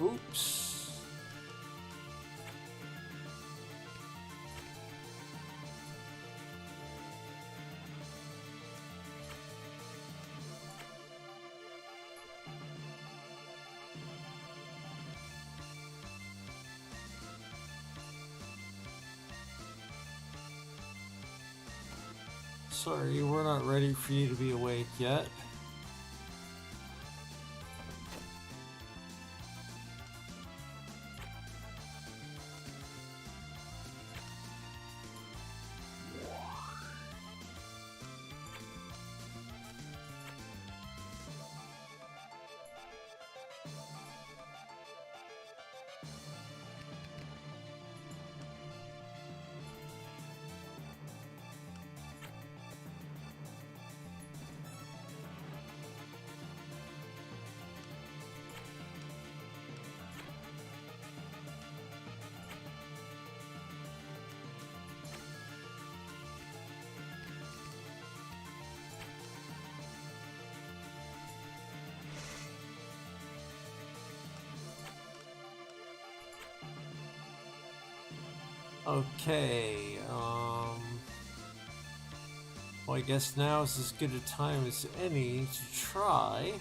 Oops. Sorry, we're not ready for you to be awake yet. Okay, well, I guess now is as good a time as any to try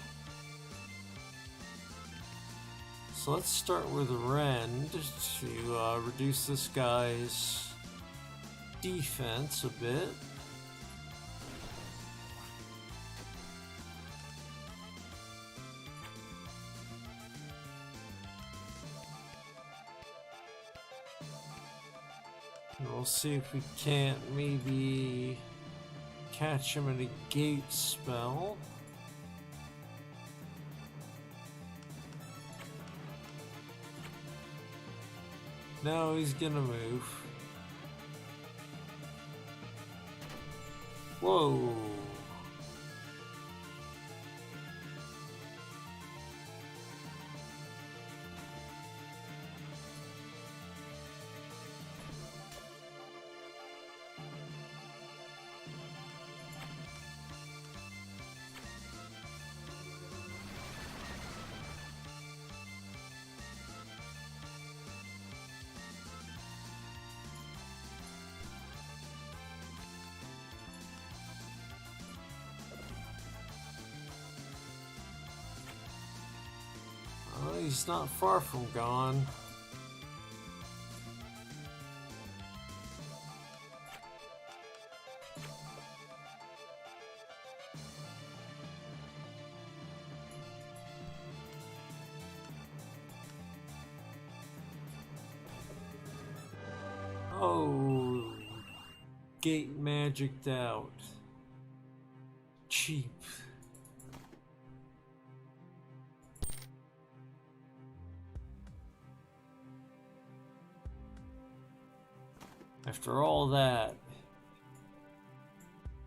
So let's start with Rend to reduce this guy's defense a bit. And we'll see if we can't maybe catch him in a gate spell. No, he's gonna move. Whoa. He's not far from gone. Oh, gate magicked out. Cheap. After all that,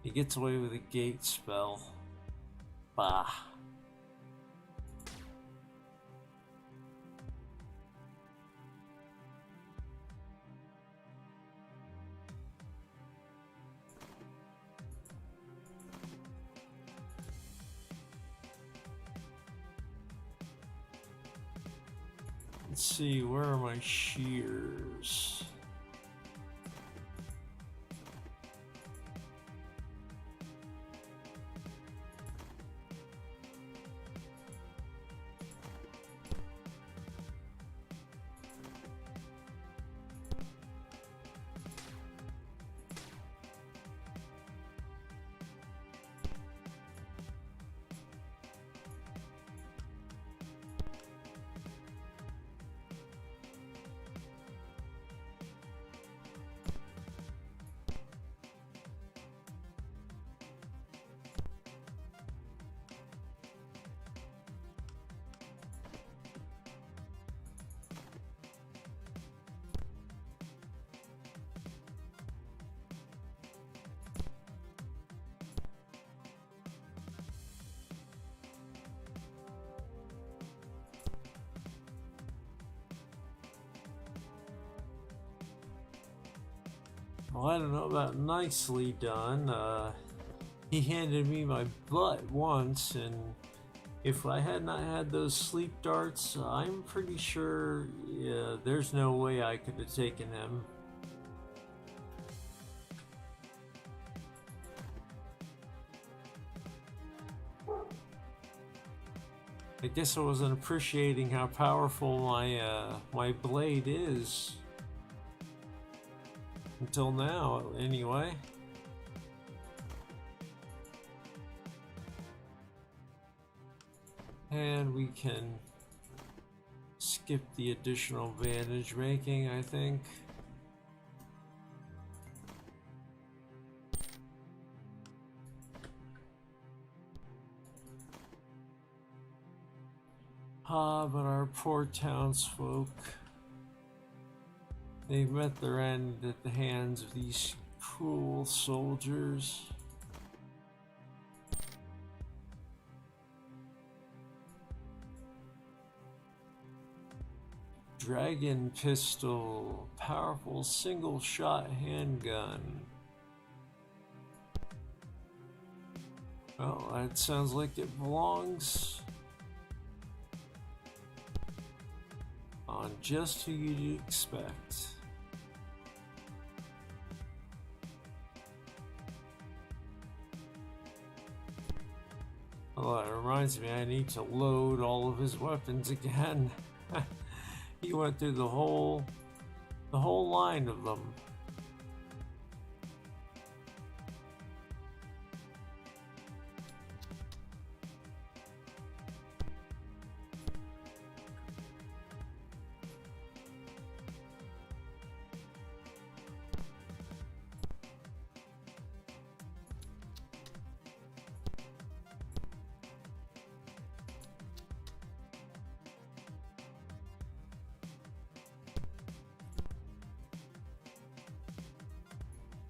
he gets away with a gate spell. Bah. Let's see, where are my shears? Well, I don't know about nicely done. He handed me my butt once, and if I had not had those sleep darts, I'm pretty sure there's no way I could have taken him. I guess I wasn't appreciating how powerful my blade is. Until now, anyway. And we can skip the additional bandage making, I think. Ah, but our poor townsfolk. They've met their end at the hands of these cruel soldiers. Dragon pistol, powerful single-shot handgun. Well, that sounds like it belongs on just who you'd expect. Oh, it reminds me I need to load all of his weapons again. He went through the whole line of them.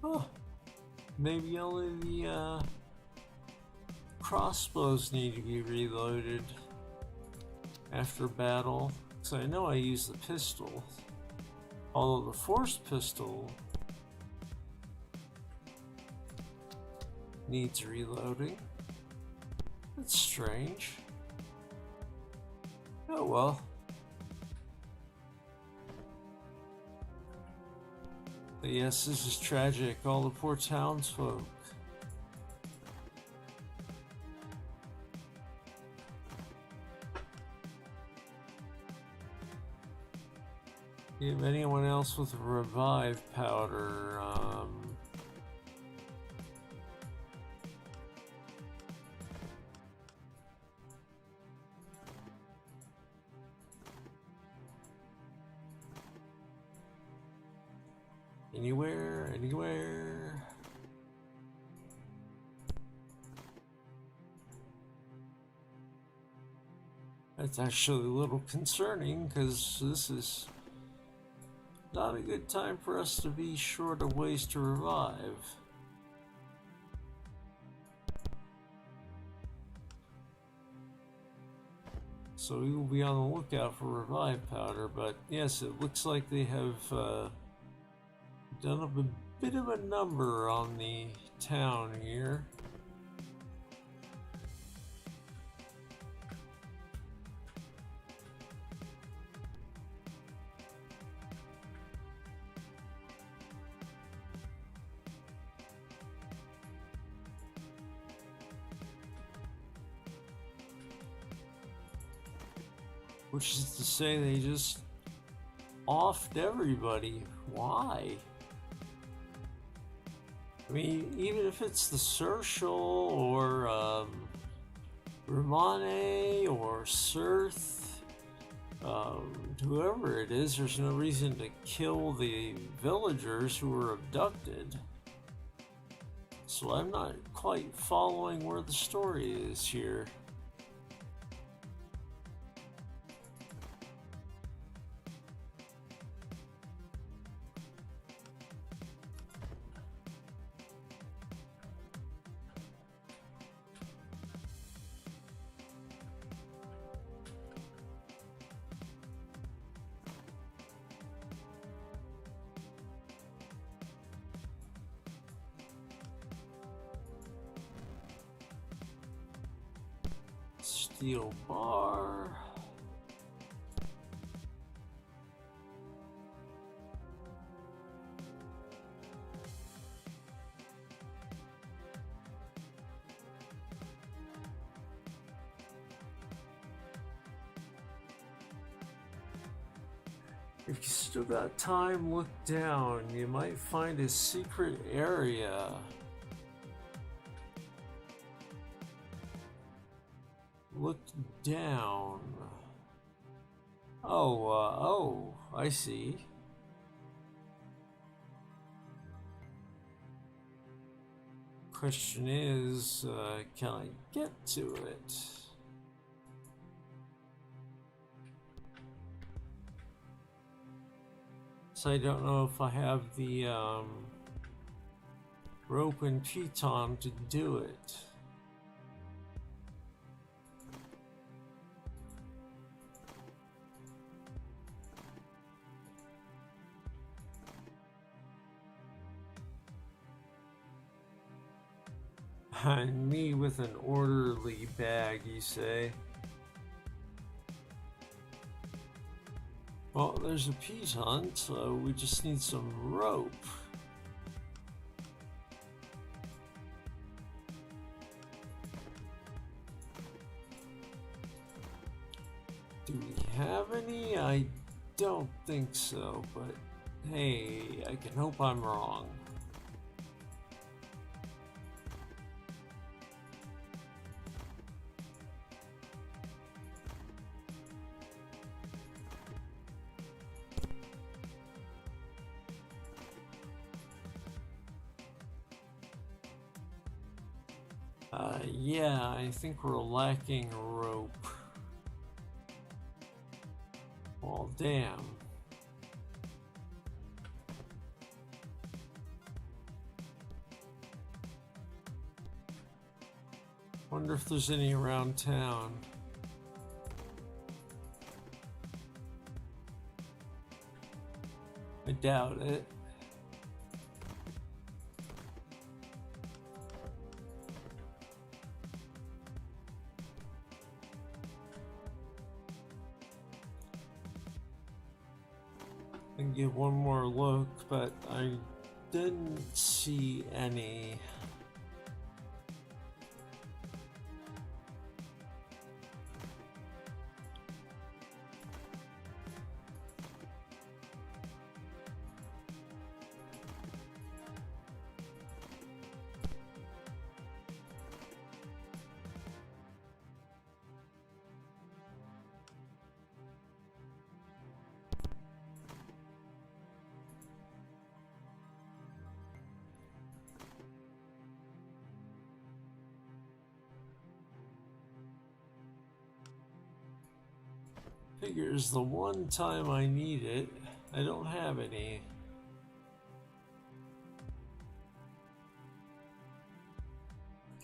Oh, maybe only the crossbows need to be reloaded after battle. So I know I use the pistol, although the force pistol needs reloading. That's strange. Oh well. But yes, this is tragic. All the poor townsfolk. Do you have anyone else with revive powder? Anywhere. That's actually a little concerning, because this is not a good time for us to be short of ways to revive. So we will be on the lookout for revive powder, but yes, it looks like they have done up a bit of a number on the town here. Which is to say they just offed everybody. Why? I mean, even if it's the Sershal or Romane or Sirth, whoever it is, there's no reason to kill the villagers who were abducted. So I'm not quite following where the story is here. Steel bar. If you still got time, look down. You might find a secret area. Look down. Oh, I see. Question is, can I get to it? So I don't know if I have the rope and piton to do it. And me with an orderly bag, you say? Well, there's a piton, so we just need some rope. Do we have any? I don't think so, but hey, I can hope I'm wrong. Yeah, I think we're lacking rope. Well, damn. Wonder if there's any around town. I doubt it. And get one more look, but I didn't see any. Figures the one time I need it, I don't have any.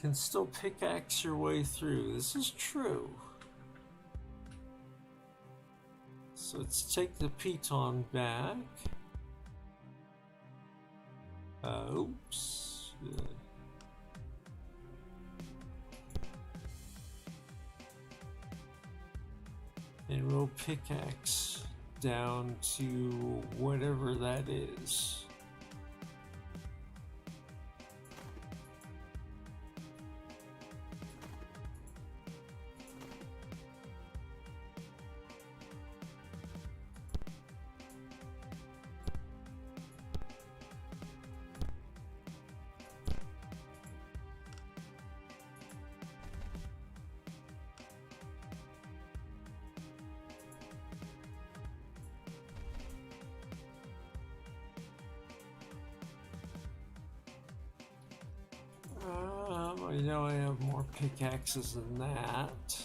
Can still pickaxe your way through. This is true. So let's take the piton back. Oops. And we'll pickaxe down to whatever that is. I know I have more pickaxes than that.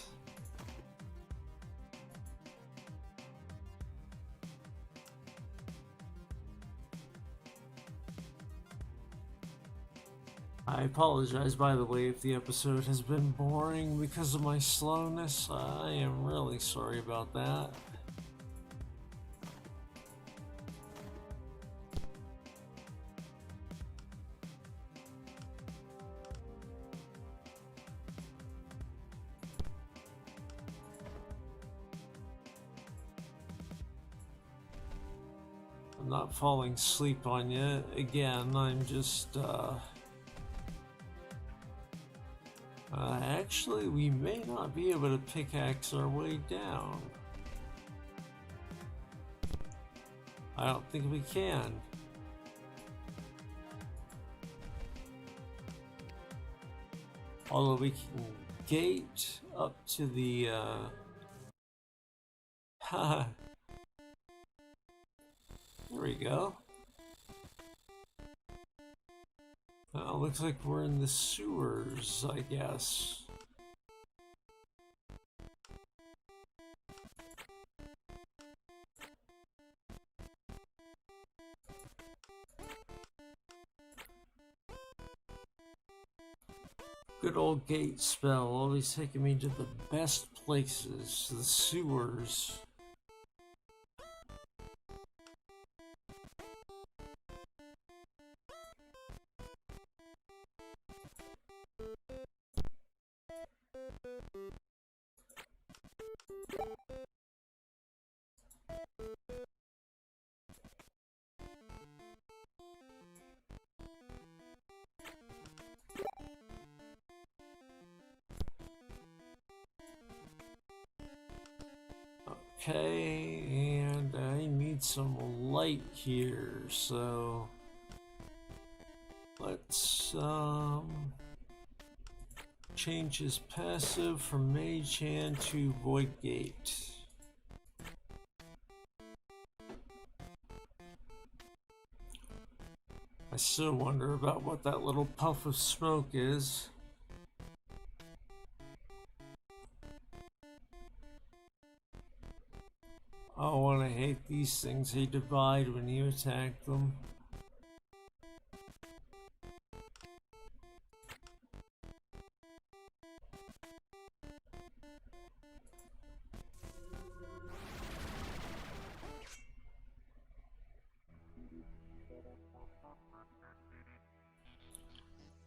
I apologize, by the way, if the episode has been boring because of my slowness. I am really sorry about that. I'm not falling asleep on you. Again, I'm just, actually, we may not be able to pickaxe our way down. I don't think we can. Although we can gate up to the, there we go. Looks like we're in the sewers, I guess. Good old gate spell, always taking me to the best places, the sewers. Okay, and I need some light here, so let's change his passive from Mage Hand to Void Gate. I still wonder about what that little puff of smoke is. Oh, and I hate these things. They divide when you attack them.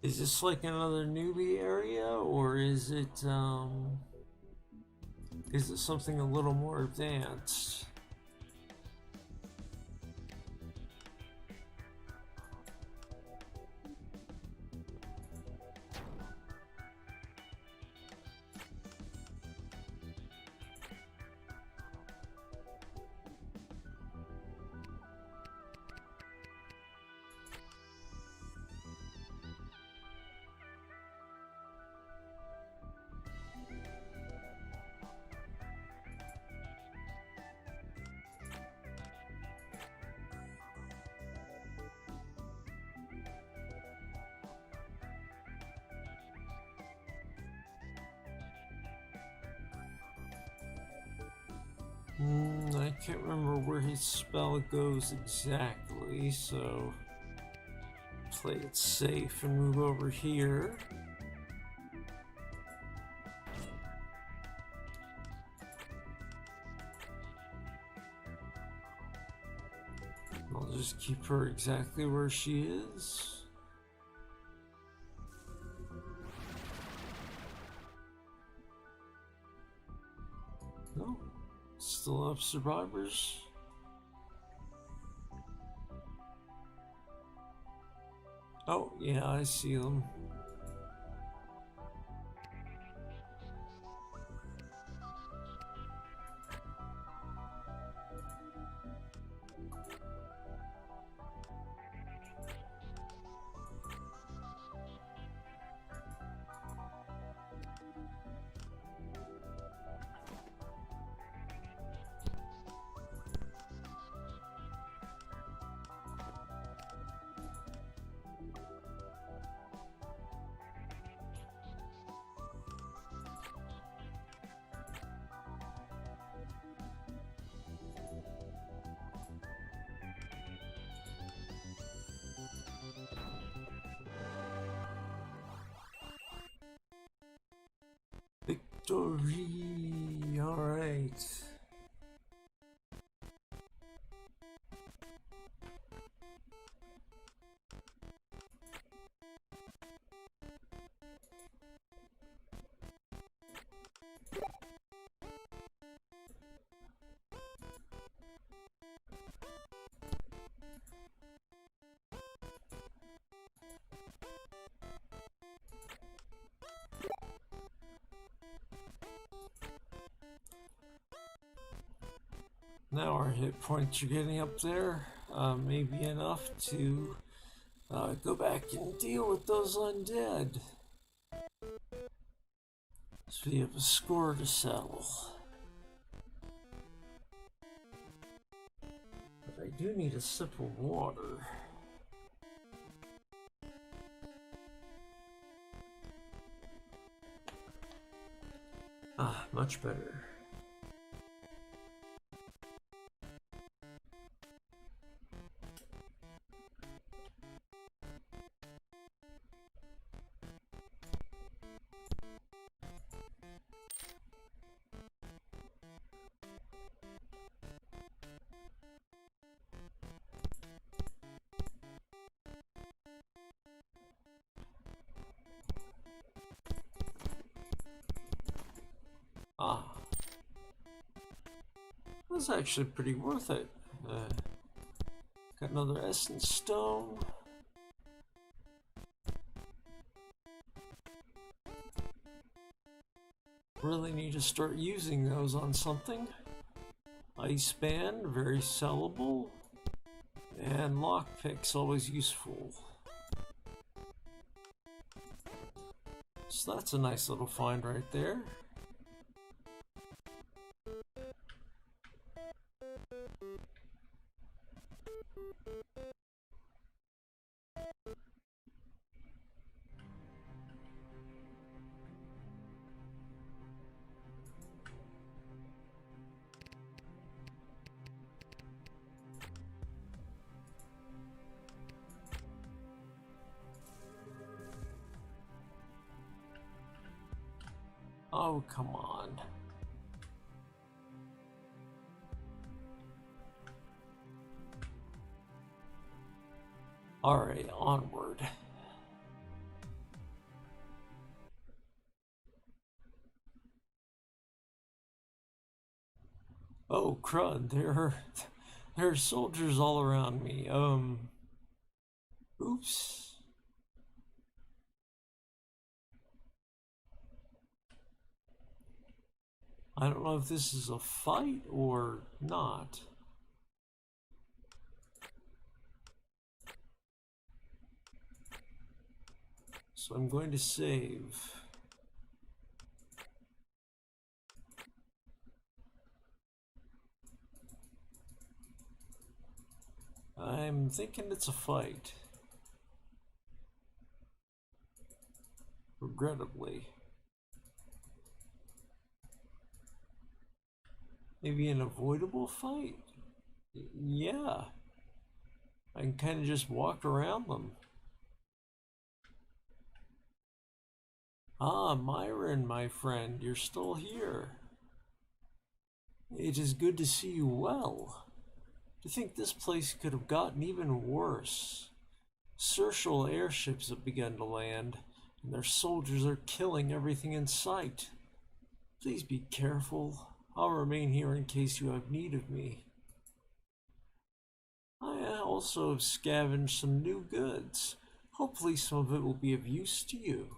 Is this like another newbie area, or is it something a little more advanced? I can't remember where his spell goes exactly, so play it safe and move over here. I'll just keep her exactly where she is. No. Still have survivors. Oh, yeah, I see them. Victory! Alright. Now our hit points are getting up there, maybe enough to go back and deal with those undead. So we have a score to settle. But I do need a sip of water. Ah, much better. Ah, that's actually pretty worth it. Got another essence stone. Really need to start using those on something. Ice band, very sellable. And lockpick's always useful. So that's a nice little find right there. Oh, come on. Alright, onward. Oh, crud, there are soldiers all around me. Oops. I don't know if this is a fight or not. So I'm going to save. I'm thinking it's a fight. Regrettably. Maybe an avoidable fight? Yeah. I can kind of just walk around them. Ah, Myron, my friend, you're still here. It is good to see you well. To think this place could have gotten even worse. Certial airships have begun to land, and their soldiers are killing everything in sight. Please be careful. I'll remain here in case you have need of me. I also have scavenged some new goods. Hopefully some of it will be of use to you.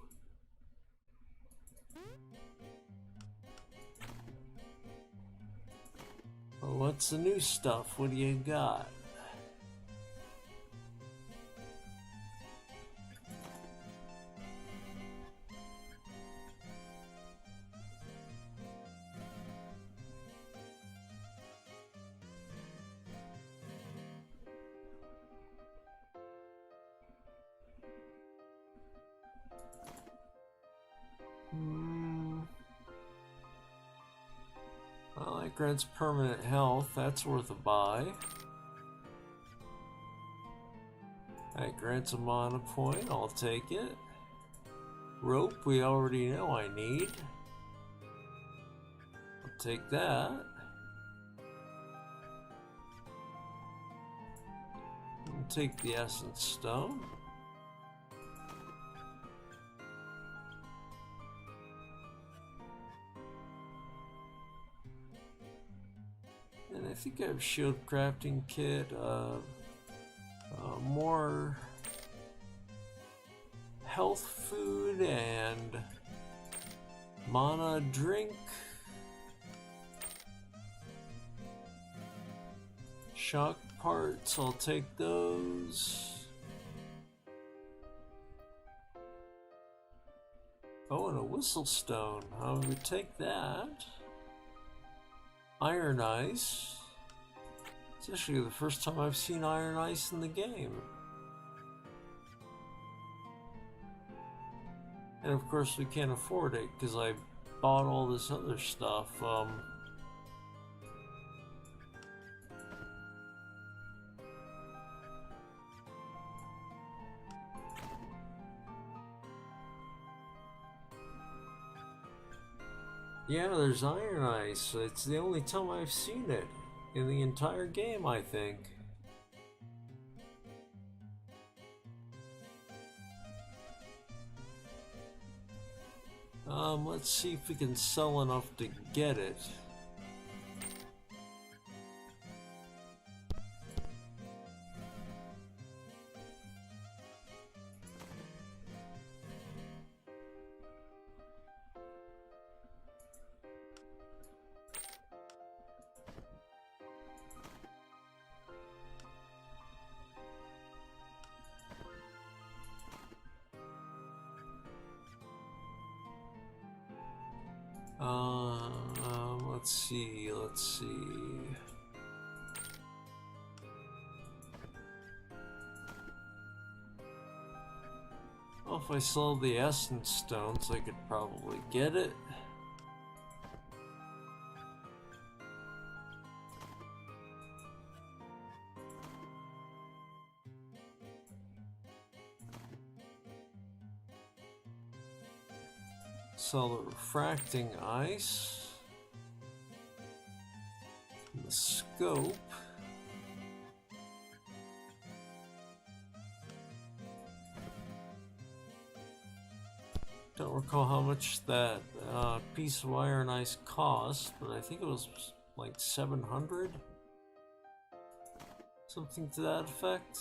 Well, what's the new stuff? What do you got? Well, that grants permanent health. That's worth a buy. That grants a mana point. I'll take it. Rope, we already know I need. I'll take that. I'll take the Essence Stone. And I think I have shield crafting kit, more health food and mana drink. Shock parts, I'll take those. Oh, and a whistle stone, I would take that. Iron Ice. It's actually the first time I've seen Iron Ice in the game. And of course we can't afford it because I bought all this other stuff. Yeah, there's Iron Ice. It's the only time I've seen it in the entire game, I think. Let's see if we can sell enough to get it. Let's see, let's see. Well, if I sold the essence stones, I could probably get it. Sell the refracting ice. And the scope. Don't recall how much that piece of iron ice cost, but I think it was like 700? Something to that effect.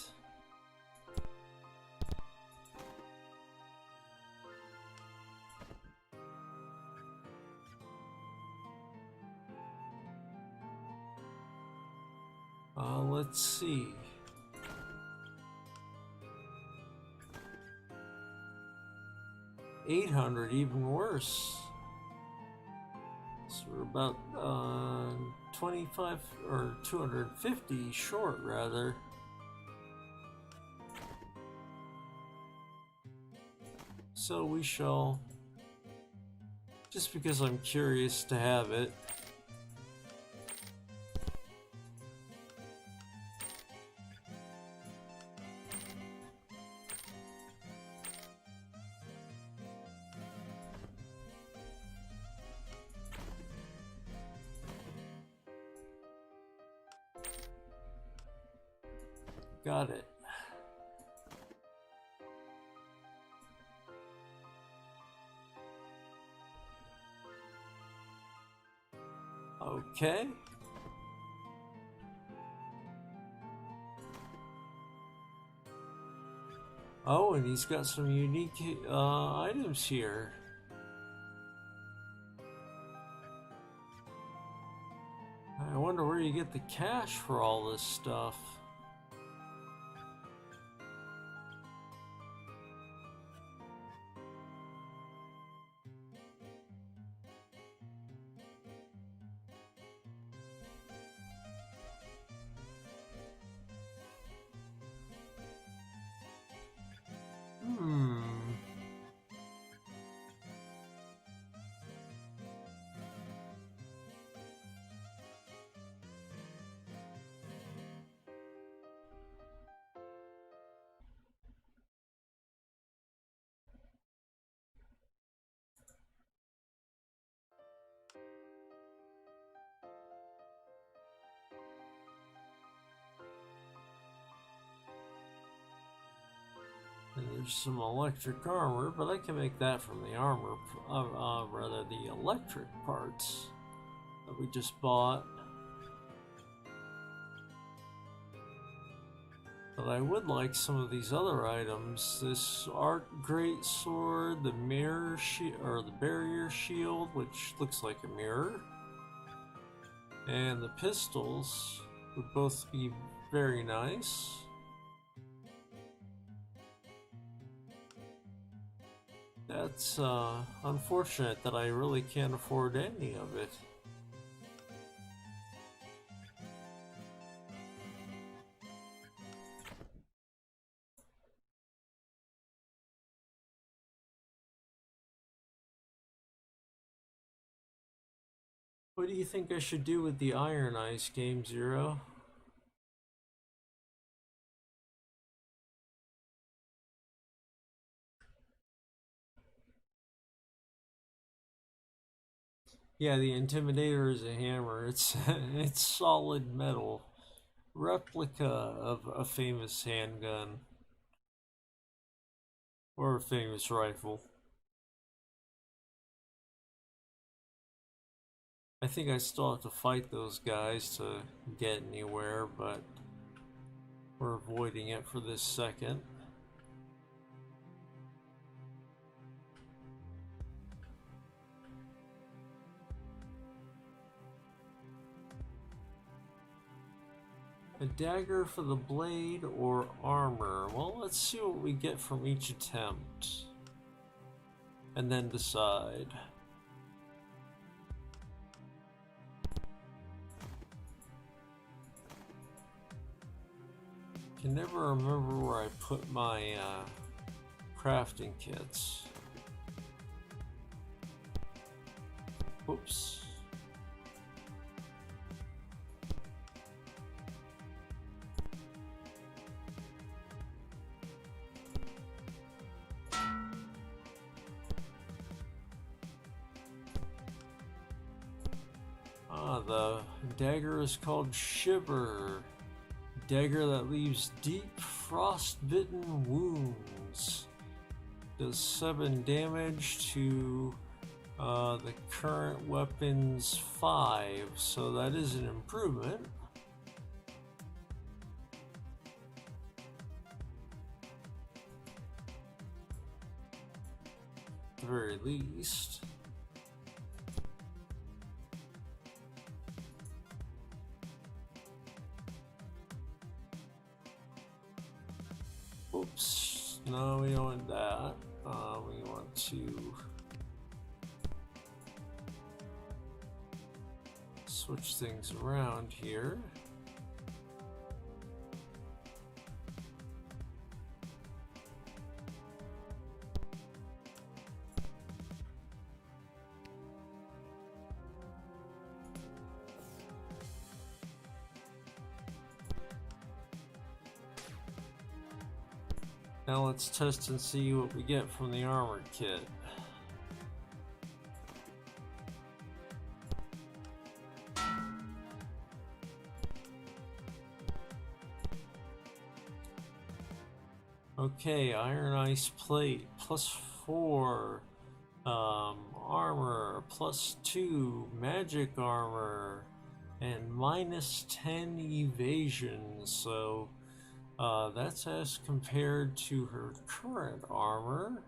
Let's see. $800, even worse. So we're about 25 or 250 short, rather. So we shall, just because I'm curious to have it. Got it. Okay. Oh, and he's got some unique items here. I wonder where you get the cash for all this stuff. There's some electric armor, but I can make that from the armor, rather the electric parts that we just bought. But I would like some of these other items. This art great sword, the mirror shield, or the barrier shield, which looks like a mirror, and the pistols would both be very nice. That's unfortunate that I really can't afford any of it. What do you think I should do with the Iron Ice, Game Zero? Yeah, the Intimidator is a hammer. It's it's solid metal, replica of a famous handgun or a famous rifle. I think I still have to fight those guys to get anywhere, but we're avoiding it for this second. A dagger for the blade or armor? Well, let's see what we get from each attempt. And then decide. Can never remember where I put my crafting kits. Whoops. The dagger is called Shiver. Dagger that leaves deep frost-bitten wounds. Does 7 damage to the current weapon's 5, so that is an improvement. At the very least. Oops, no, we don't want that. We want to switch things around here. Now let's test and see what we get from the armored kit. Okay, iron ice plate, +4 armor, +2 magic armor, and -10 evasion, so that's as compared to her current armor,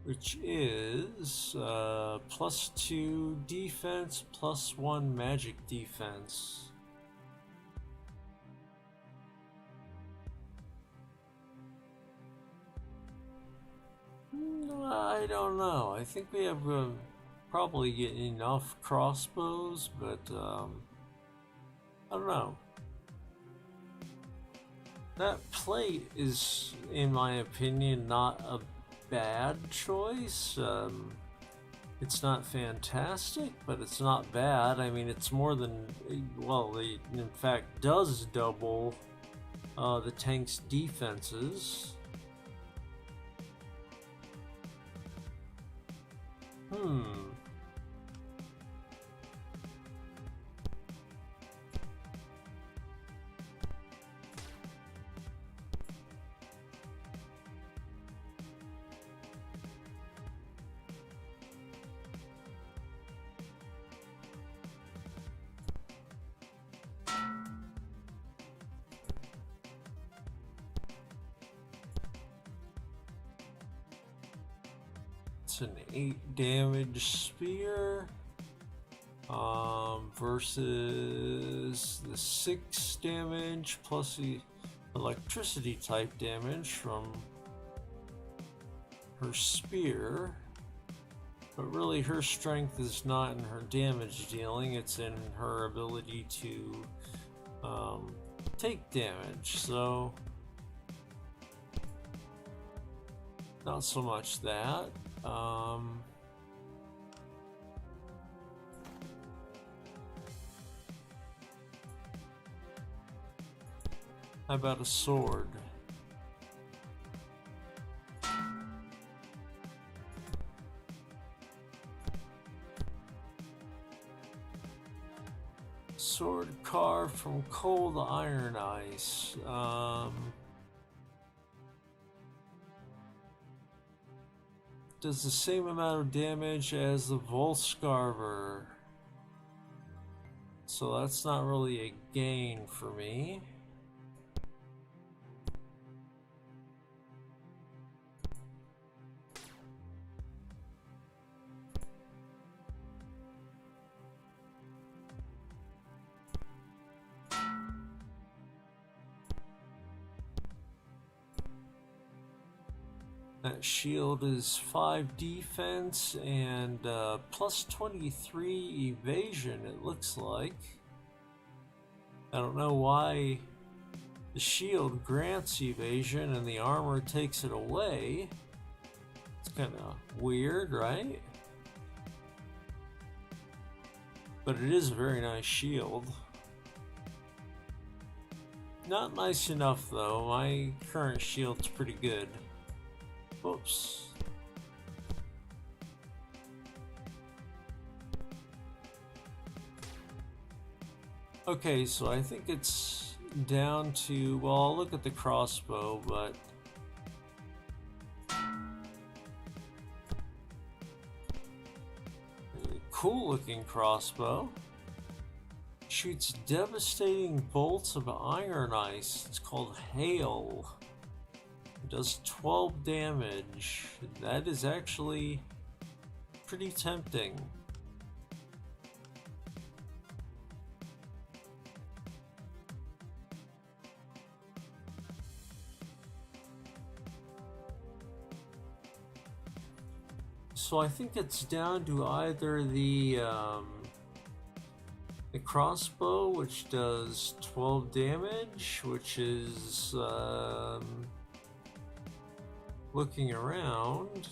which is +2 defense, +1 magic defense. I don't know. I think we have probably get enough crossbows, but I don't know. That plate is, in my opinion, not a bad choice. It's not fantastic, but it's not bad. I mean, it's more than, well, it in fact does double the tank's defenses. It's an 8 damage spear versus the 6 damage plus the electricity type damage from her spear. But really her strength is not in her damage dealing, it's in her ability to take damage, so not so much that. How about a sword? Sword carved from cold iron ice. Does the same amount of damage as the Voidspire. So that's not really a gain for me. That shield is 5 defense and plus 23 evasion, it looks like. I don't know why The shield grants evasion and the armor takes it away. It's kind of weird, right? But it is a very nice shield. Not nice enough though. My current shield's pretty good. Oops. Okay, so I think it's down to, well, I'll look at the crossbow, but cool looking crossbow. Shoots devastating bolts of iron ice. It's called Hail. It does 12 damage. That is actually pretty tempting. So I think it's down to either the crossbow, which does 12 damage, which is looking around.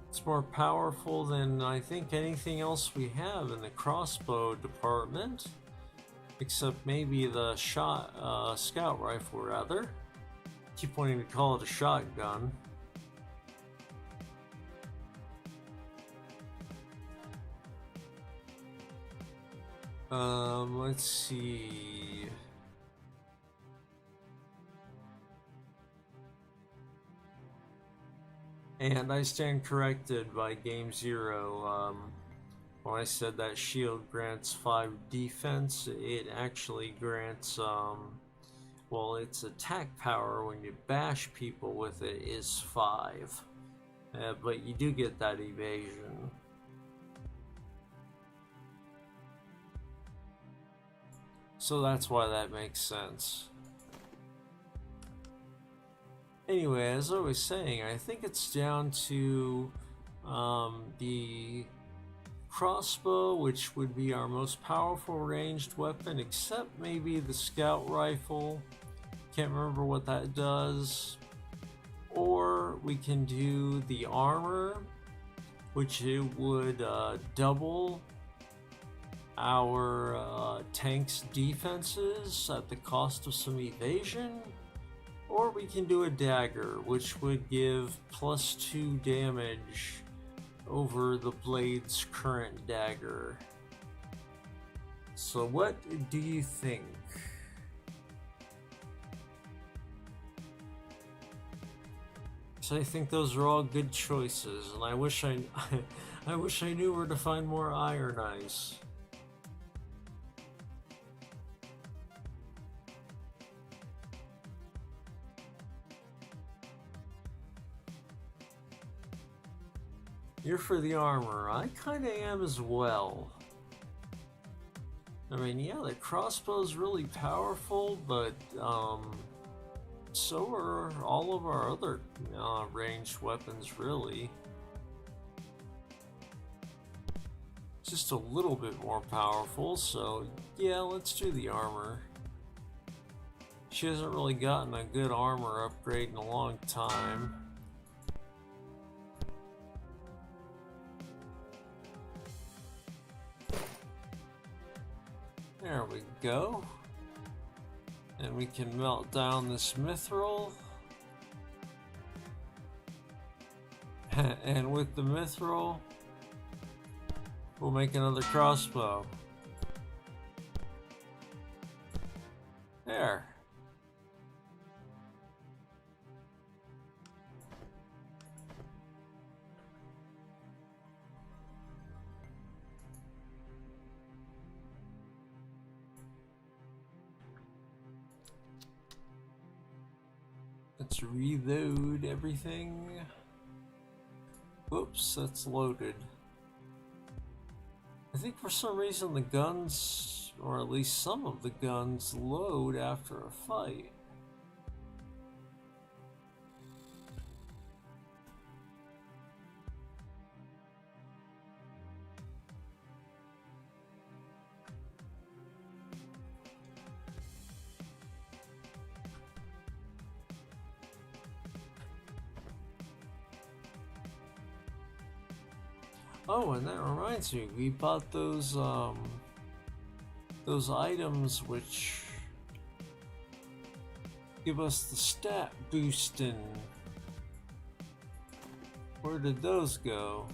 It's more powerful than I think anything else we have in the crossbow department, except maybe the scout rifle rather. Keep wanting to call it a shotgun. Let's see. And I stand corrected by Game Zero. When I said that shield grants 5 defense, it actually grants, well, its attack power when you bash people with it is 5. But you do get that evasion. So that's why that makes sense. Anyway, as I was saying, I think it's down to the crossbow, which would be our most powerful ranged weapon, except maybe the scout rifle. Can't remember what that does. Or we can do the armor, which it would double our tank's defenses at the cost of some evasion. Or we can do a dagger, which would give +2 damage over the blade's current dagger. So what do you think? So I think those are all good choices, and I wish I knew where to find more iron ice. You're for the armor. I kinda am as well. I mean, yeah, the crossbow's really powerful, but so are all of our other ranged weapons, really. Just a little bit more powerful, so yeah, let's do the armor. She hasn't really gotten a good armor upgrade in a long time. There we go. And we can melt down this mithril. And with the mithril, we'll make another crossbow. There. Let's reload everything. Whoops, that's loaded. I think for some reason the guns, or at least some of the guns, load after a fight. Oh, and that reminds me, we bought those items which give us the stat boosting. Where did those go?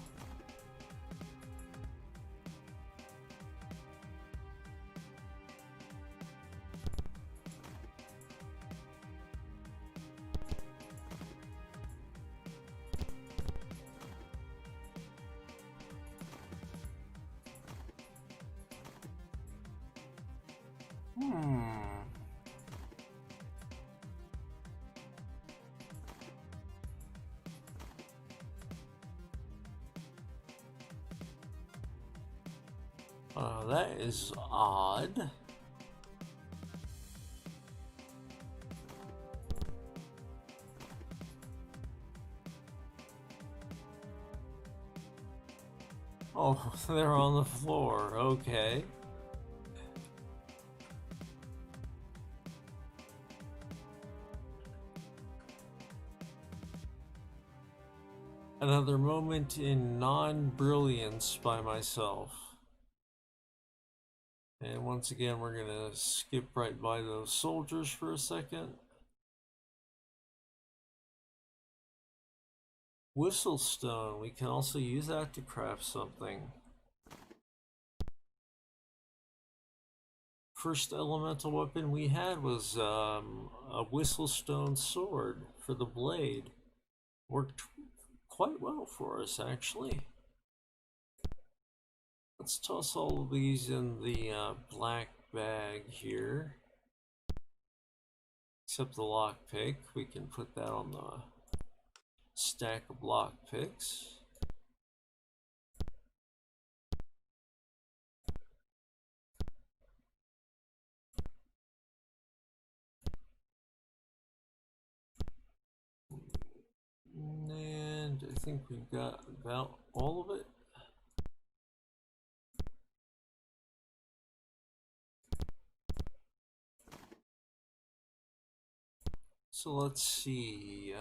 That is odd. Oh, they're on the floor. Okay. Another moment in non-brilliance by myself. And once again, we're gonna skip right by those soldiers for a second. Whistlestone, we can also use that to craft something. First elemental weapon we had was a whistlestone sword for the blade. Worked quite well for us, actually. Let's toss all of these in the black bag here. Except the lockpick. We can put that on the stack of lockpicks. And I think we've got about all of it. So let's see.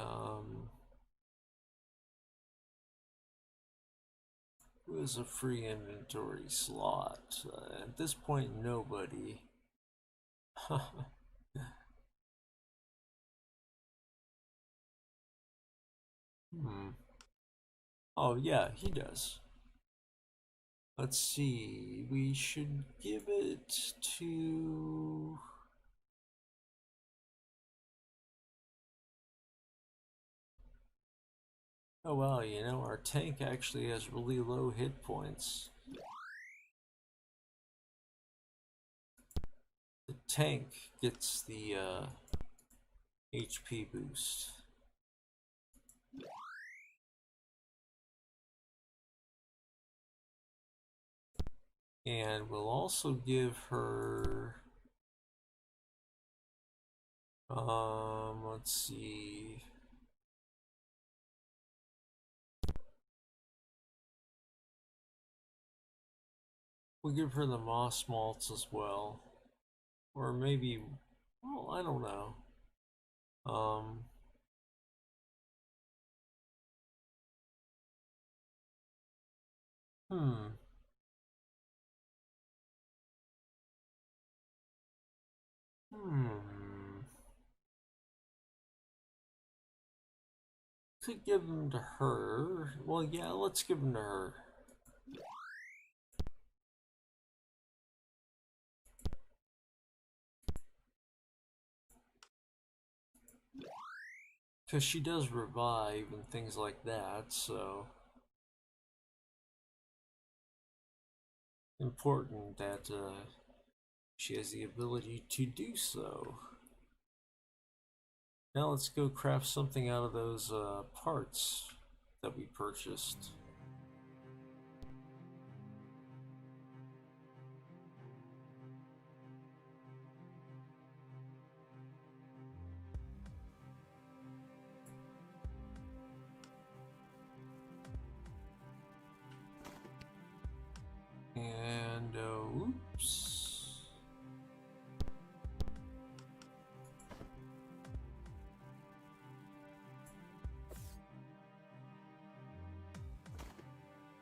Who has a free inventory slot? At this point, nobody. Oh, yeah, he does. Let's see. We should give it to... Oh, well, you know, our tank actually has really low hit points. The tank gets the HP boost. And we'll also give her... let's see... We'll give her the moss malts as well. Or maybe... Well, I don't know. Hmm. Could give them to her. Well, yeah, let's give them to her. Because she does revive and things like that, so... Important that she has the ability to do so. Now let's go craft something out of those parts that we purchased. And oops.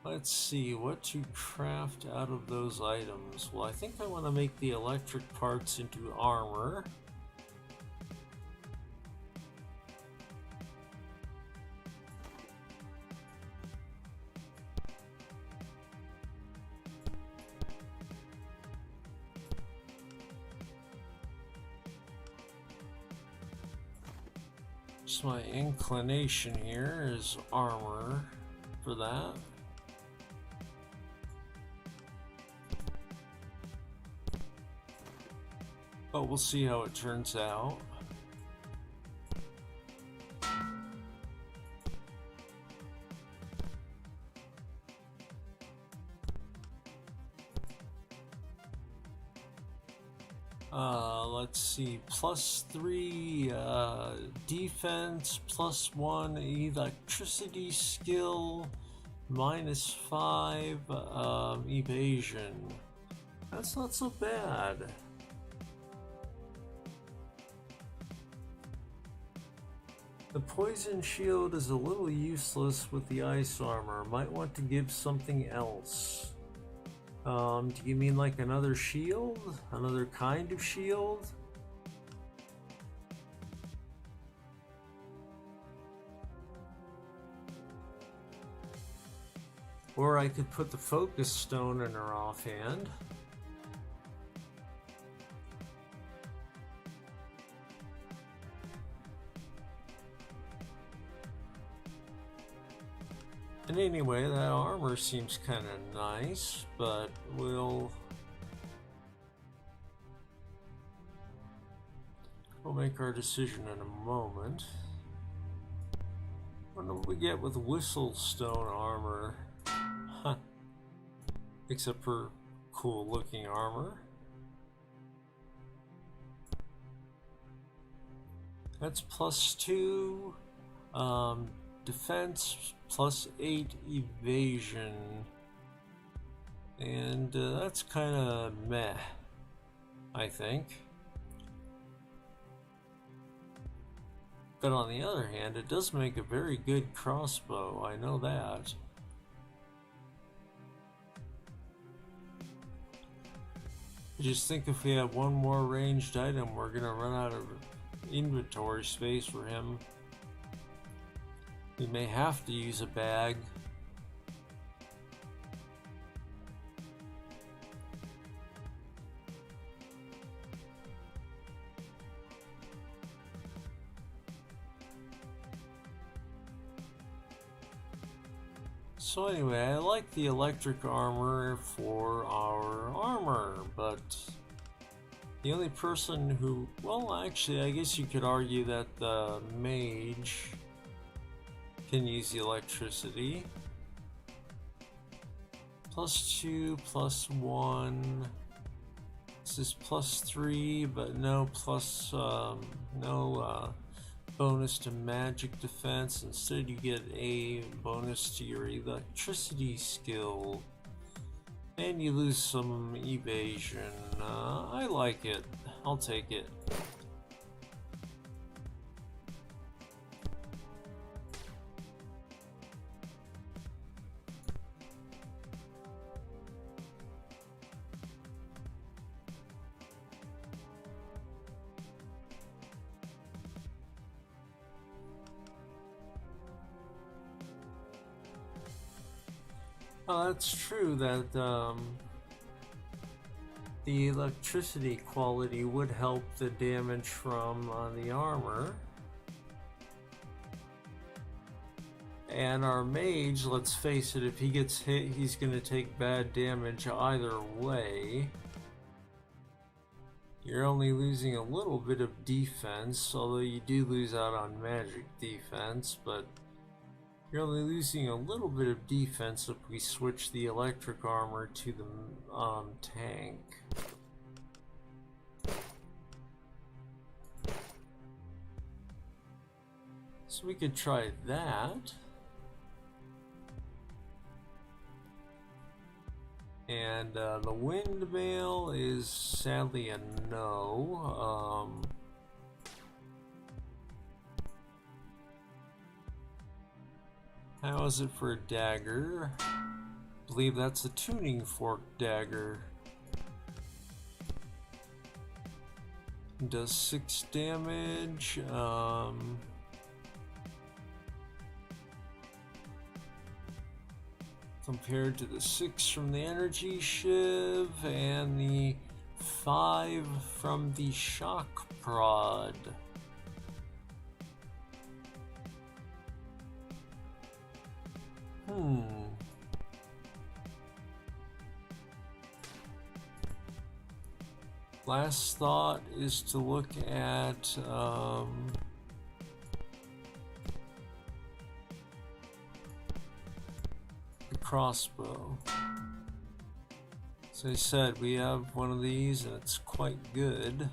Let's see what to craft out of those items. Well, I think I want to make the electric parts into armor. Just my inclination here is armor for that. But we'll see how it turns out. Let's see, +3 defense, +1 electricity skill, -5 evasion. That's not so bad. The poison shield is a little useless with the ice armor. Might want to give something else. Do you mean like another shield? Another kind of shield? Or I could put the focus stone in her offhand. And anyway, that armor seems kind of nice, but we'll make our decision in a moment. What do we get with whistlestone armor? Huh. Except for cool looking armor. That's +2 defense, +8 evasion, and that's kind of meh, I think. But on the other hand, it does make a very good crossbow, I know that. I just think if we have one more ranged item, we're gonna run out of inventory space for him. We may have to use a bag. So anyway, I like the electric armor for our armor, but the only person who, well, actually, I guess you could argue that the mage can use the electricity. +2, +1. This is +3, but no bonus to magic defense. Instead, you get a bonus to your electricity skill, and you lose some evasion. I like it. I'll take it. That's true that the electricity quality would help the damage from the armor. And our mage, let's face it, if he gets hit, he's going to take bad damage either way. You're only losing a little bit of defense, although you do lose out on magic defense, but you're only losing a little bit of defense if we switch the electric armor to the tank. So we could try that. And the windmill is sadly a no. How is it for a dagger? believe that's a tuning fork dagger. Does 6 damage. Compared to the 6 from the energy shiv and the 5 from the shock prod. Last thought is to look at the crossbow. As I said, we have one of these and it's quite good.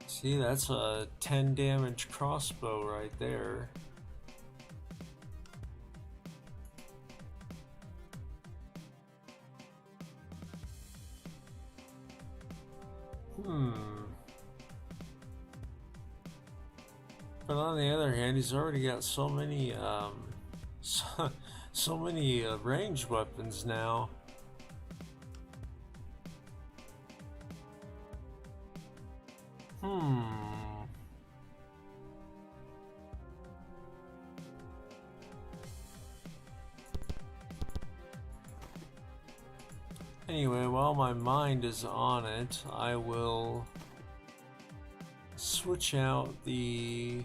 See, that's a 10 damage crossbow right there. But on the other hand, he's already got so many, so many ranged weapons now. Anyway, while my mind is on it, I will switch out the...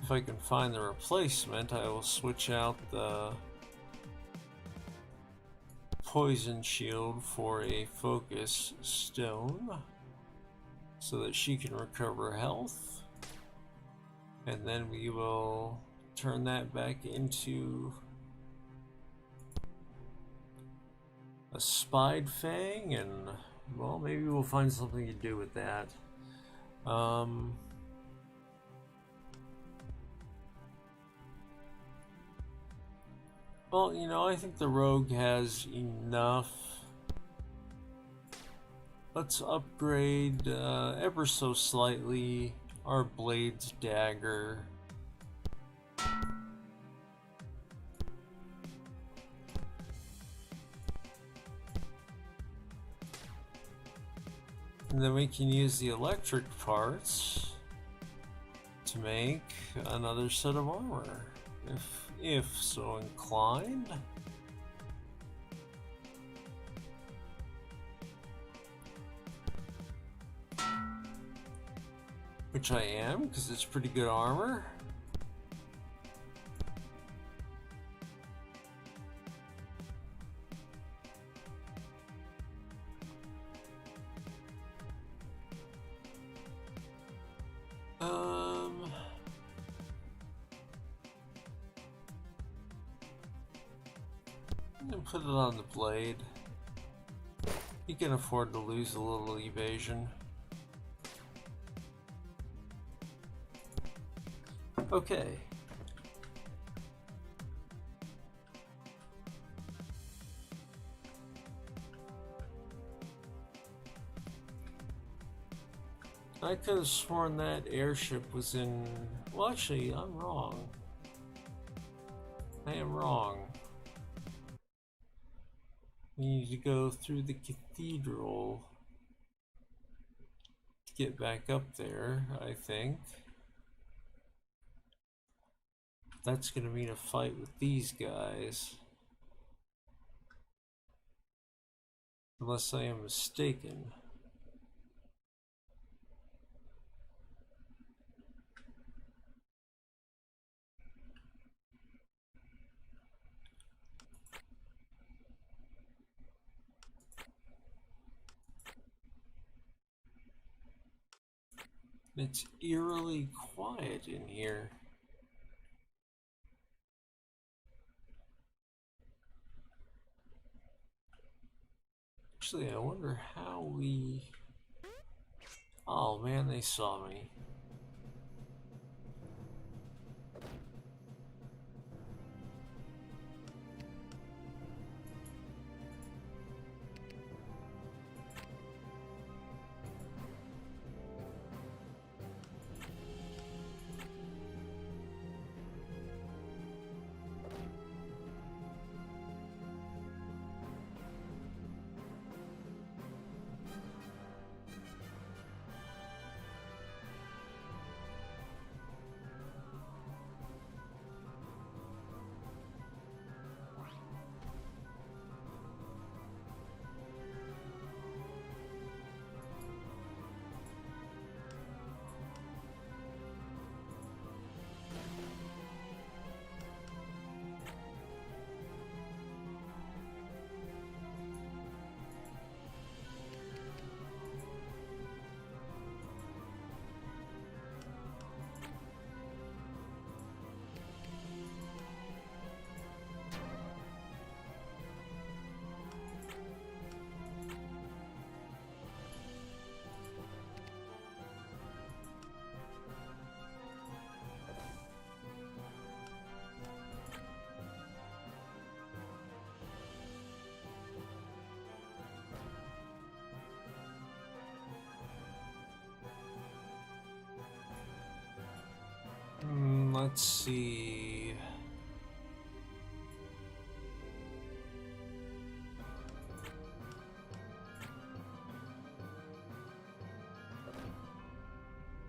If I can find the replacement, I will switch out the poison shield for a focus stone so that she can recover health. And then we will turn that back into a Spied Fang, and well, maybe we'll find something to do with that. Well, you know, I think the rogue has enough. Let's upgrade ever so slightly our blade's dagger. And then we can use the electric parts to make another set of armor, if so inclined. Which I am, because it's pretty good armor. And put it on the blade. You can afford to lose a little evasion. Okay. I could have sworn that airship was in... Well, actually, I'm wrong. I am wrong. We need to go through the cathedral to get back up there, I think. That's gonna mean a fight with these guys. Unless I am mistaken. It's eerily quiet in here. Actually, I wonder how we... Oh man, they saw me. Let's see.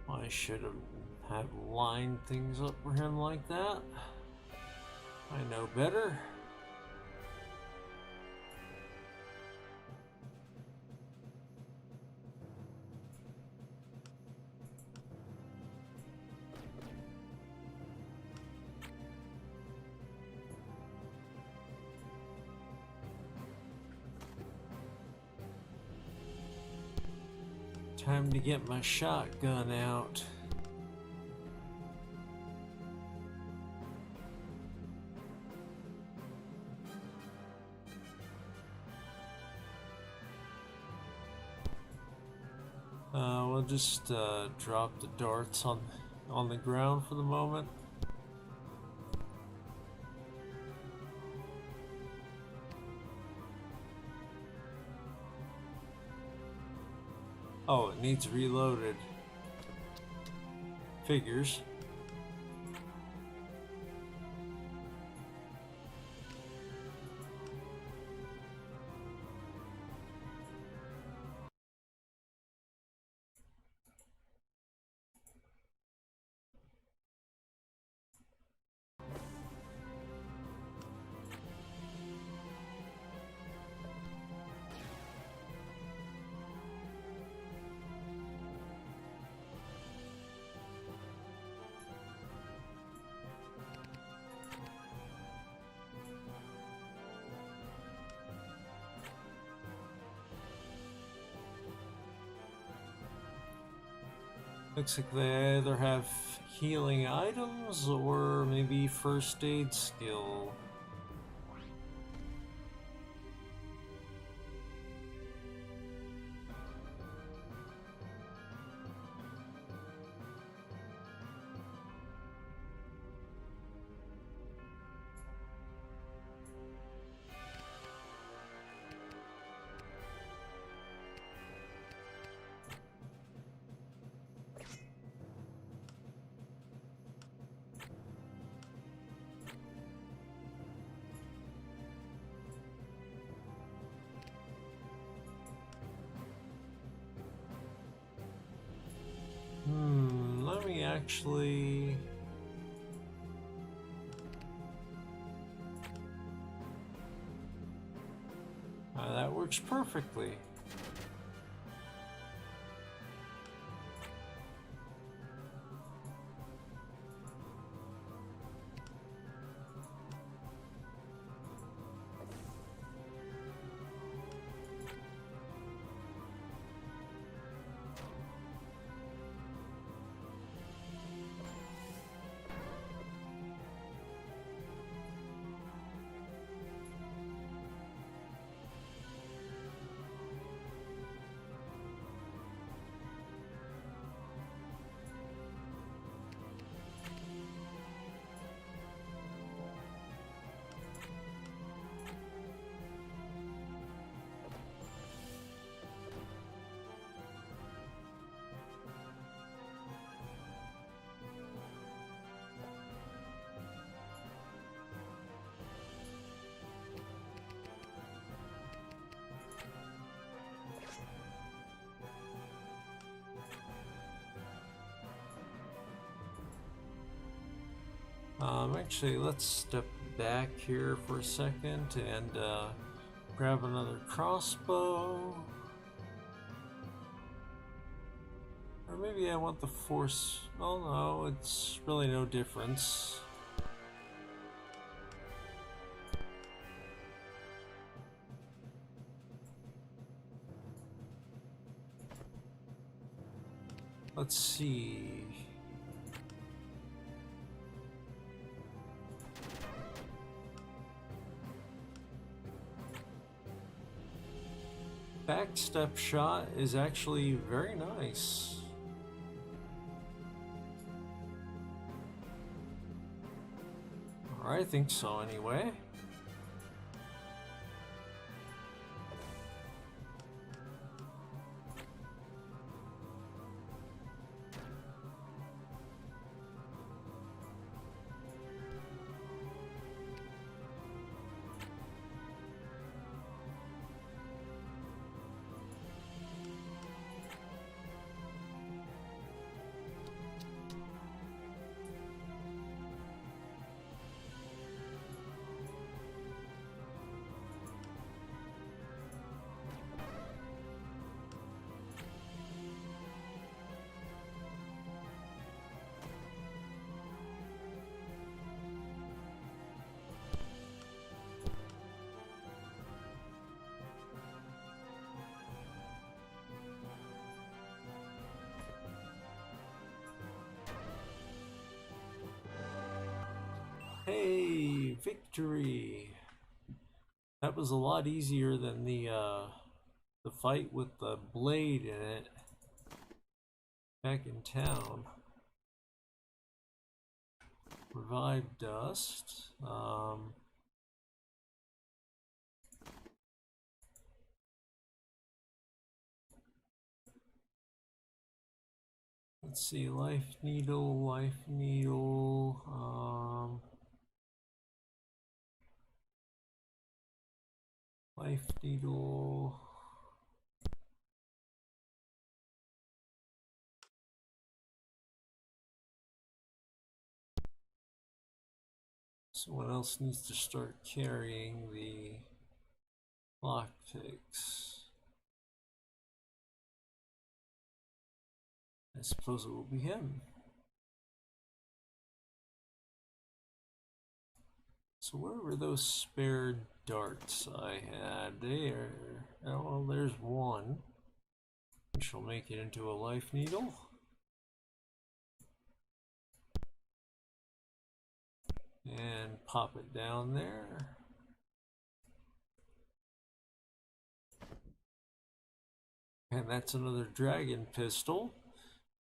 I should have lined things up for him like that. I know better. Time to get my shotgun out. We'll just drop the darts on the ground for the moment. Oh, it needs reloaded. Figures. Looks like they either have healing items or maybe first aid skill. Let me actually... that works perfectly. Actually, let's step back here for a second and grab another crossbow. Or maybe I want the force. Oh no, it's really no difference. Let's see. Backstep shot is actually very nice. Or I think so anyway. Hey, victory! That was a lot easier than the fight with the blade in it back in town. Revive dust. Let's see, life needle, life needle. Life needle. Someone else needs to start carrying the lockpicks. I suppose it will be him. So where were those spare darts I had? There. Oh, well, there's one. We shall make it into a life needle. And pop it down there. And that's another dragon pistol.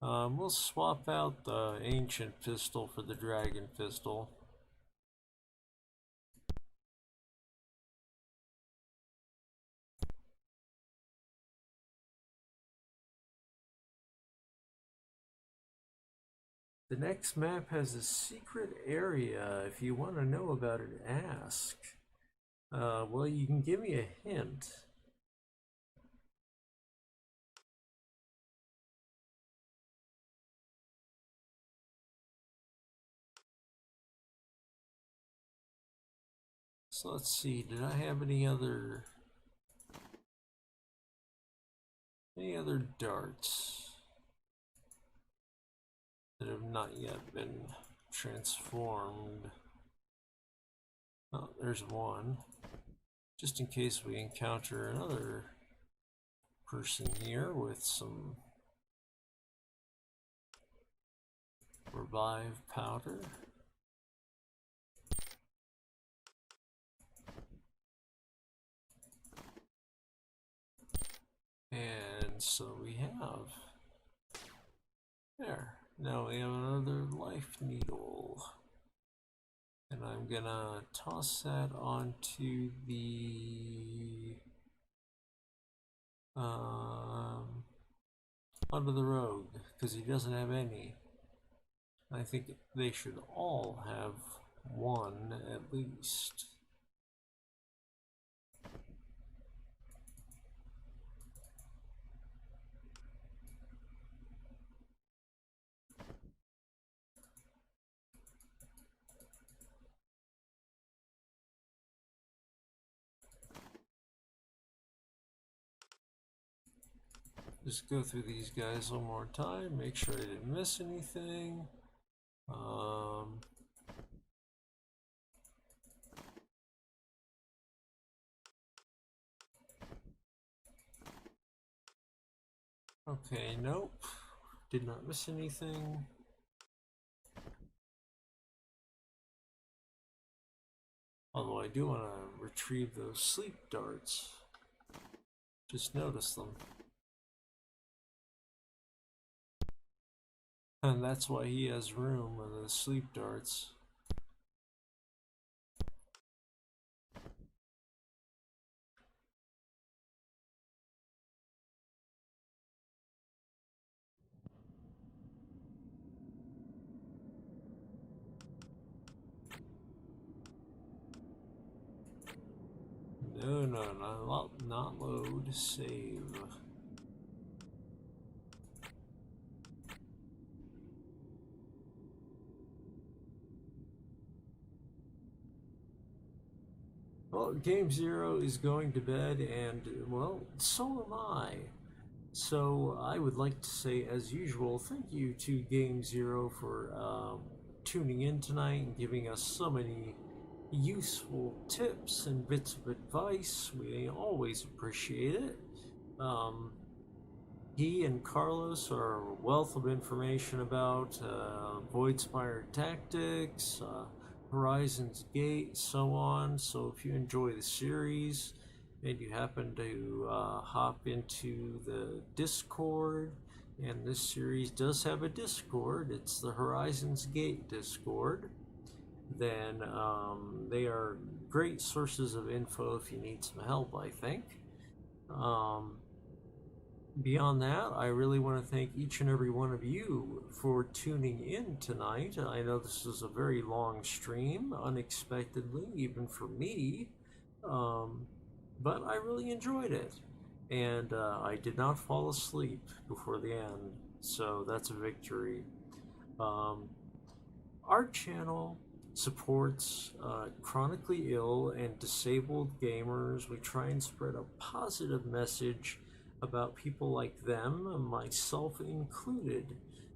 We'll swap out the ancient pistol for the dragon pistol. The next map has a secret area. If you want to know about it, ask. Well, you can give me a hint. So let's see, did I have any other darts that have not yet been transformed? Oh, there's one. Just in case we encounter another person here with some revive powder. And so we have there. Now we have another life needle. And I'm gonna toss that onto the onto the rogue, because he doesn't have any. I think they should all have one at least. Just go through these guys one more time, make sure I didn't miss anything. Okay, nope. Did not miss anything. Although I do want to retrieve those sleep darts. Just notice them. And that's why he has room with the sleep darts. No, not load, save. Well, Game Zero is going to bed, and, well, so am I. So I would like to say, as usual, thank you to Game Zero for tuning in tonight and giving us so many useful tips and bits of advice. We always appreciate it. He and Carlos are a wealth of information about Voidspire tactics, Horizon's Gate, so on. So if you enjoy the series and you happen to hop into the Discord, and this series does have a Discord, it's the Horizon's Gate Discord, then they are great sources of info if you need some help, I think. Um, Beyond that, I really want to thank each and every one of you for tuning in tonight. I know this is a very long stream, unexpectedly, even for me, um, but I really enjoyed it. And I did not fall asleep before the end, so that's a victory. Um, our channel supports chronically ill and disabled gamers. We try and spread a positive message about people like them, myself included.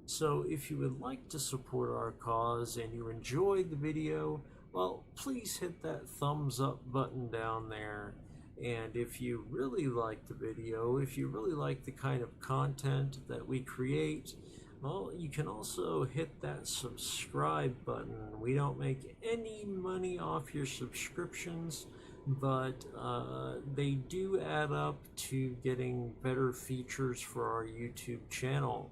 So if you would like to support our cause and you enjoyed the video, well, please hit that thumbs up button down there. And if you really like the video, if you really like the kind of content that we create, well, you can also hit that subscribe button. We don't make any money off your subscriptions, but they do add up to getting better features for our YouTube channel.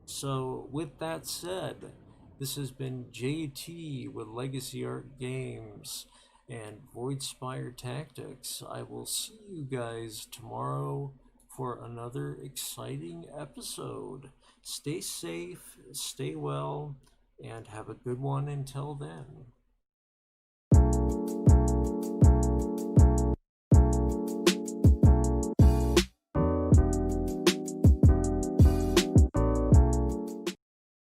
So, with that said, this has been JT with Legacy Art Games and Voidspire Tactics. I will see you guys tomorrow for another exciting episode. Stay safe, stay well, and have a good one until then.